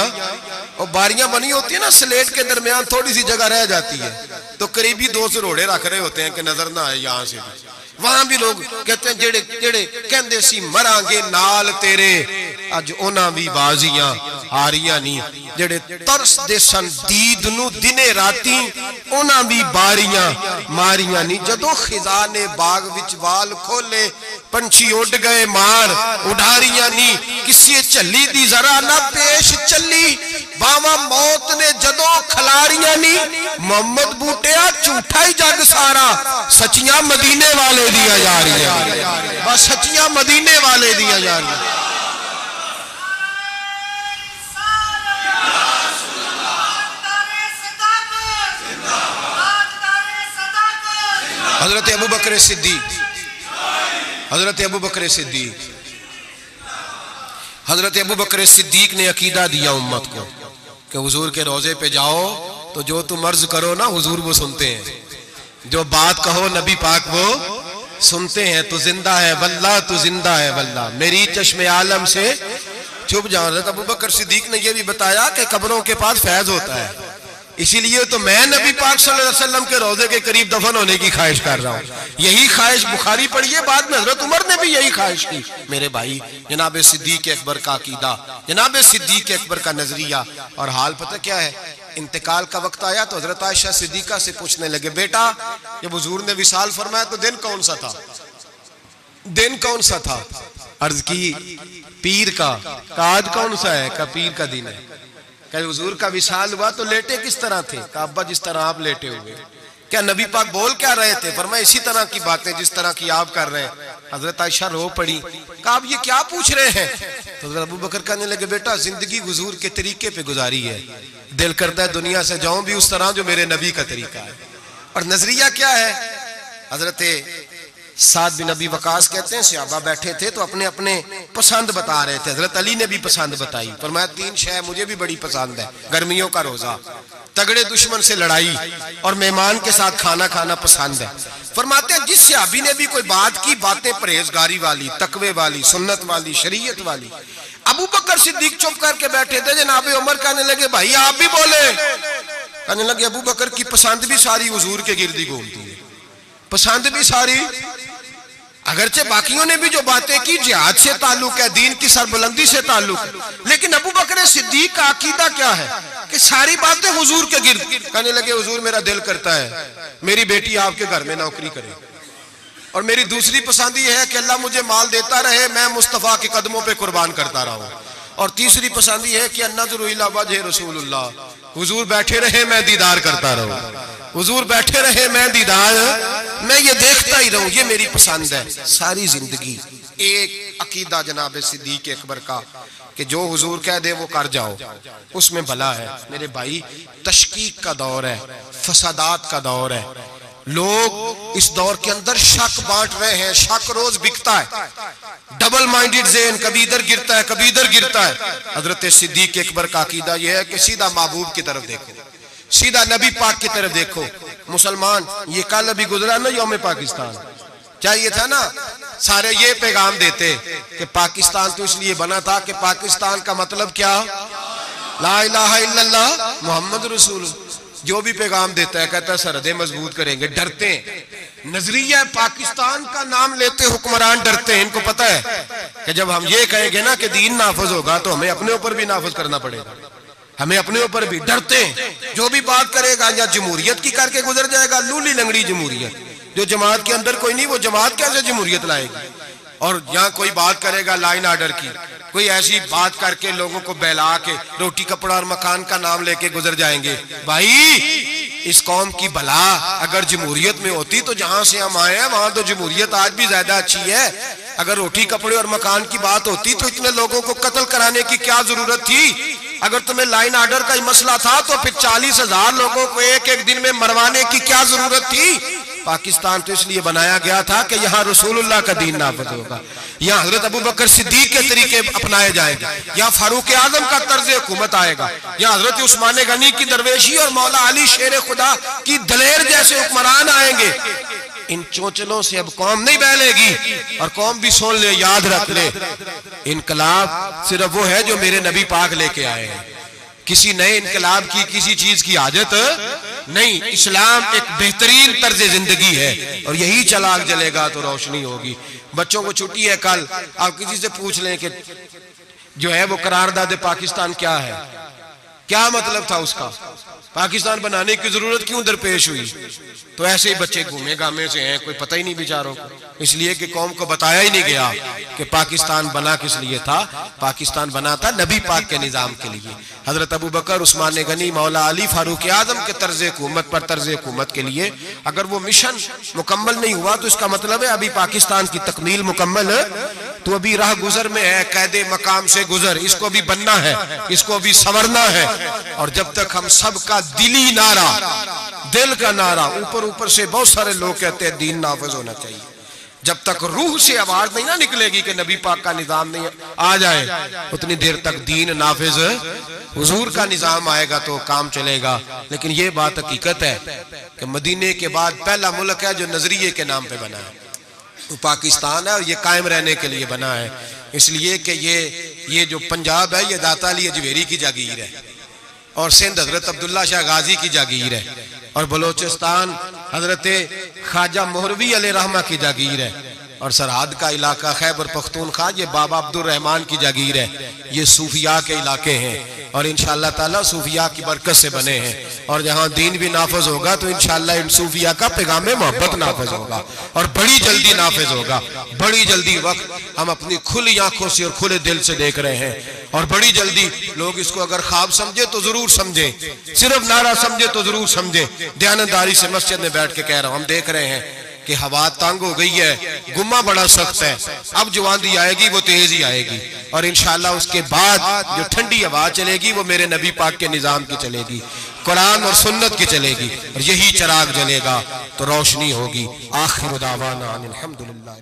और बारियां बनी होती है ना स्लेट के दरमियान थोड़ी सी जगह रह जाती है, तो करीबी 2 रोड़े रख रहे होते हैं कि नजर ना आए यहाँ से। वहां भी लोग कहते हैं जेड़े जेड़े कहंदे सी मरांगे नाल तेरे, अज उन्हां भी बाजियां हारियां नहीं। जेड़े तरस दे सन दीद नू दिने राती, उन्हां भी बारियां मारियां नहीं। जदों खिजा ने बाग विच वाल खोले, पंछी उड़ गए मार उड़ारियां नहीं। किसी झली दी जरा ना पेश चली, बावा मौत ने जदों खलारियां नहीं। मोहम्मद बूटिया झूठा ही जग सारा, सचियां मदीने वाले दिया जा रही है, बस सचियां मदीने वाले दिया जा रही है। हजरत अबू बकर सिद्दीक, हजरत अबू बकर सिद्दीक, हजरत अबू बकर सिद्दीक ने अकीदा दिया उम्मत को कि हुजूर के रोजे पे जाओ तो जो तुम अर्ज करो ना हुजूर वो सुनते हैं, जो बात कहो नबी पाक वो सुनते हैं। तू जिंदा है वल्लाह, तू जिंदा है वल्लाह, मेरी चश्मे आलम से छुप जाओ। हजरत अबू बकर सिद्दीक ने यह भी बताया कि कब्रों के पास फैज होता है, इसीलिए तो मैं नबी पाक सल्लल्लाहु अलैहि वसल्लम के रोजे के करीब दफन होने की ख्वाहिश कर रहा हूँ। यही ख्वाहिश बुखारी पढ़िए, बाद में हजरत उमर ने भी यही ख्वाहिश की। मेरे भाई, जनाब सिद्दीक अकबर का अकीदा, जनाब सिद्दीक अकबर का नजरिया। और हाल पता क्या है, इंतकाल का वक्त आया तो हजरत आयशा सिद्दीका से पूछने लगे, बेटा जब हुजूर ने विसाल फरमाया तो दिन कौन सा था, दिन कौन सा था? अर्ज की पीर का। आज कौन सा है? का पीर का दिन है। क्या हुजूर का विसाल हुआ तो लेटे किस तरह थे? का अब्बा जिस तरह आप लेटे हुए। क्या नबी पाक बोल क्या रहे थे? फरमाया इसी तरह की बातें जिस तरह की आप कर रहे हैं। हजरत आयशा रो पड़ी, कहा आप ये क्या पूछ रहे हैं? तो हजरत अबू बकर कहने लगे, बेटा जिंदगी हुजूर के तरीके पे गुजारी है, दिल करता है दुनिया से जाऊं भी उस तरह जो मेरे नबी का तरीका है। और नजरिया क्या है? हजरत साद बिन नबी वकास कहते हैं सहाबा बैठे थे तो अपने अपने पसंद बता रहे थे। हजरत अली ने भी पसंद बताई, फरमाया 3 शय मुझे भी बड़ी पसंद है, गर्मियों का रोजा, तगड़े दुश्मन से लड़ाई और मेहमान के साथ खाना खाना पसंद है। फरमाते हैं जिस सहाबी ने भी कोई बात की, बातें परहेजगारी वाली, तकवे वाली, सुन्नत वाली, शरीयत वाली। अबू बकर सिद्दीक चुप करके बैठे थे। जनाब उमर कहने लगे, भाई आप भी बोले। कहने लगे, अबू बकर की पसंद भी सारी हुजूर के गिर्दी घूमती है, पसंद भी सारी। अगरचे बाकियों ने भी जो बातें की जिहाद से ताल्लुक है, दीन की सरबुलंदी से ताल्लुक है, लेकिन अबू बकर सिद्दीक का अकीदा क्या है कि सारी बातें हुजूर के गिर्द। कहने लगे, हुजूर मेरा दिल करता है मेरी बेटी आपके घर में नौकरी करे, और मेरी दूसरी पसंद ये है कि अल्लाह मुझे माल देता रहे, मैं मुस्तफा के कदमों पे कुर्बान करता रहूं, और तीसरी पसंद ये है कि अन्नज़ुरु इला वजहि रसूलुल्लाह, हुजूर बैठे रहे मैं दीदार करता रहूं, हुजूर बैठे रहे मैं दीदार, मैं ये देखता ही रहूं, ये मेरी पसंद है सारी जिंदगी। एक अकीदा जनाब सिद्दीक अकबर का कि जो हुजूर कह दे वो कर जाओ, उसमें भला है। मेरे भाई, तशकीक का दौर है, फसादात का दौर है, लोग इस दौर के अंदर शक बांट रहे हैं, शक रोज बिकता है, डबल माइंडेड ज़हन, कभी इधर गिरता है कभी इधर गिरता है। हजरत सिद्दीक अकबर का अकीदा यह है कि सीधा महबूब की तरफ देखो, सीधा नबी पाक की तरफ देखो। मुसलमान, ये कल अभी गुजरा ना यौम पाकिस्तान, चाहिए था ना सारे ये पैगाम देते कि पाकिस्तान तो इसलिए बना था कि पाकिस्तान का मतलब क्या, ला इलाहा इल्लल्लाह मोहम्मद रसूल। जो भी पैगाम देता है कहता है सरहदें मजबूत करेंगे, डरते हैं। नजरिया पाकिस्तान का नाम लेते हुक्मरान डरते हैं, इनको पता है कि जब हम ये कहेंगे ना कि दीन नाफज होगा तो हमें अपने ऊपर भी नाफज करना पड़ेगा, हमें अपने ऊपर भी डरते हैं। जो भी बात करेगा या जमहूरियत की करके गुजर जाएगा, लूली लंगड़ी जमहूरियत, जो जमात के अंदर कोई नहीं, वो जमात कैसे जमहूरियत लाएगी। और यहाँ कोई बात करेगा लाइन आर्डर की, कोई ऐसी बात करके लोगों को बहला के रोटी कपड़ा और मकान का नाम लेके गुजर जाएंगे। भाई, इस कौम की भला अगर जमहूरियत में होती तो जहां से हम आए हैं वहां तो जमहूरियत आज भी ज्यादा अच्छी है। अगर रोटी कपड़े और मकान की बात होती तो इतने लोगों को कत्ल कराने की क्या जरूरत थी। अगर तुम्हें लाइन आर्डर का ही मसला था तो फिर 40,000 लोगों को एक एक दिन में मरवाने की क्या जरूरत थी। पाकिस्तान तो इसलिए बनाया गया था कि यहाँ रसूलुल्लाह का दीन नाफिज होगा, यहाँ हजरत अबू बकर सिद्दीक के तरीके अपनाए जाएंगे, यहाँ फारूक आजम का तर्ज हुकूमत आएगा, यहाँ हजरत उस्मान गनी की दरवेशी और मौला अली शेर खुदा की दलेर जैसे हुक्मरान आएंगे। इन चोचलों से अब कौम नहीं बहलेगी। और कौम भी सुन ले, याद रख ले, इनकलाब सिर्फ वो है जो मेरे नबी पाक लेके आए हैं। किसी नए इनकलाब की, किसी चीज की हाजत नहीं। इस्लाम एक बेहतरीन तर्ज जिंदगी है और यही चलाक जलेगा तो रोशनी होगी। बच्चों को छुट्टी है कल, आप किसी से पूछ लें कि जो है वो करारदाद पाकिस्तान क्या है, क्या मतलब था उसका, पाकिस्तान बनाने की जरूरत क्यों दरपेश हुई, तो ऐसे ही बच्चे घूमे गामे से हैं, कोई पता ही नहीं बेचारों को, इसलिए कि कौम को बताया ही नहीं गया कि पाकिस्तान बना किस लिए था। पाकिस्तान बना था नबी पाक के निजाम के लिए, हजरत अबू बकर, उस्मान गनी, मौला अली, फारूक आजम के तर्ज हुकूमत पर, तर्ज हुकूमत के लिए। अगर वो मिशन मुकम्मल नहीं हुआ तो इसका मतलब है अभी पाकिस्तान की तकमील मुकम्मल तो अभी राह गुजर में है, कैदे मकाम से गुजर, इसको भी बनना है, इसको भी संवरना है। और जब तक हम सबका दिली नारा, दिल का नारा, ऊपर ऊपर से बहुत सारे लोग कहते हैं दीन नाफिज होना चाहिए, जब तक रूह से आवाज नहीं ना निकलेगी कि नबी पाक का निजाम नहीं आ जाए, उतनी देर तक दीन नाफिज, हुजूर का निजाम आएगा तो काम चलेगा। लेकिन ये बात हकीकत है कि मदीने के बाद पहला मुल्क है जो नजरिए के नाम पे बना है, वो पाकिस्तान है, और ये कायम रहने के लिए बना है। इसलिए कि ये जो पंजाब है ये दाता अली अजमेरी की जागीर है, और सिंध हजरत अब्दुल्ला शाह गाजी की जागीर है, और बलोचिस्तान हजरत ख्वाजा मोहरवी अलैहिर्रहमा की जागीर है, और सरहद का इलाका खैबर पख्तूनख्वा ये बाबा अब्दुल रहमान की जागीर है। ये सूफिया के इलाके हैं और इंशाअल्लाह ताला सूफिया की बरकत से बने हैं, और जहाँ दीन भी नाफिज होगा तो इंशाअल्लाह इन सूफिया का पैगाम मोहब्बत नाफिज होगा, और बड़ी जल्दी नाफिज होगा। बड़ी जल्दी वक्त हम अपनी खुली आंखों से और खुले दिल से देख रहे हैं, और बड़ी जल्दी लोग इसको अगर ख्वाब समझे तो जरूर समझे, सिर्फ नारा समझे तो जरूर समझे। दयानतदारी से मस्जिद में बैठ के कह रहा हूं, हम देख रहे हैं कि हवा तंग हो गई है, गुम्मा बड़ा सख्त है, अब जो आंधी आएगी वो तेज ही आएगी, और इंशाअल्लाह उसके बाद जो ठंडी हवा चलेगी वो मेरे नबी पाक के निजाम की चलेगी, कुरान और सुन्नत की चलेगी, और यही चिराग जलेगा तो रोशनी होगी। आखिर दावाना अनिल हम्दुलिल्लाह।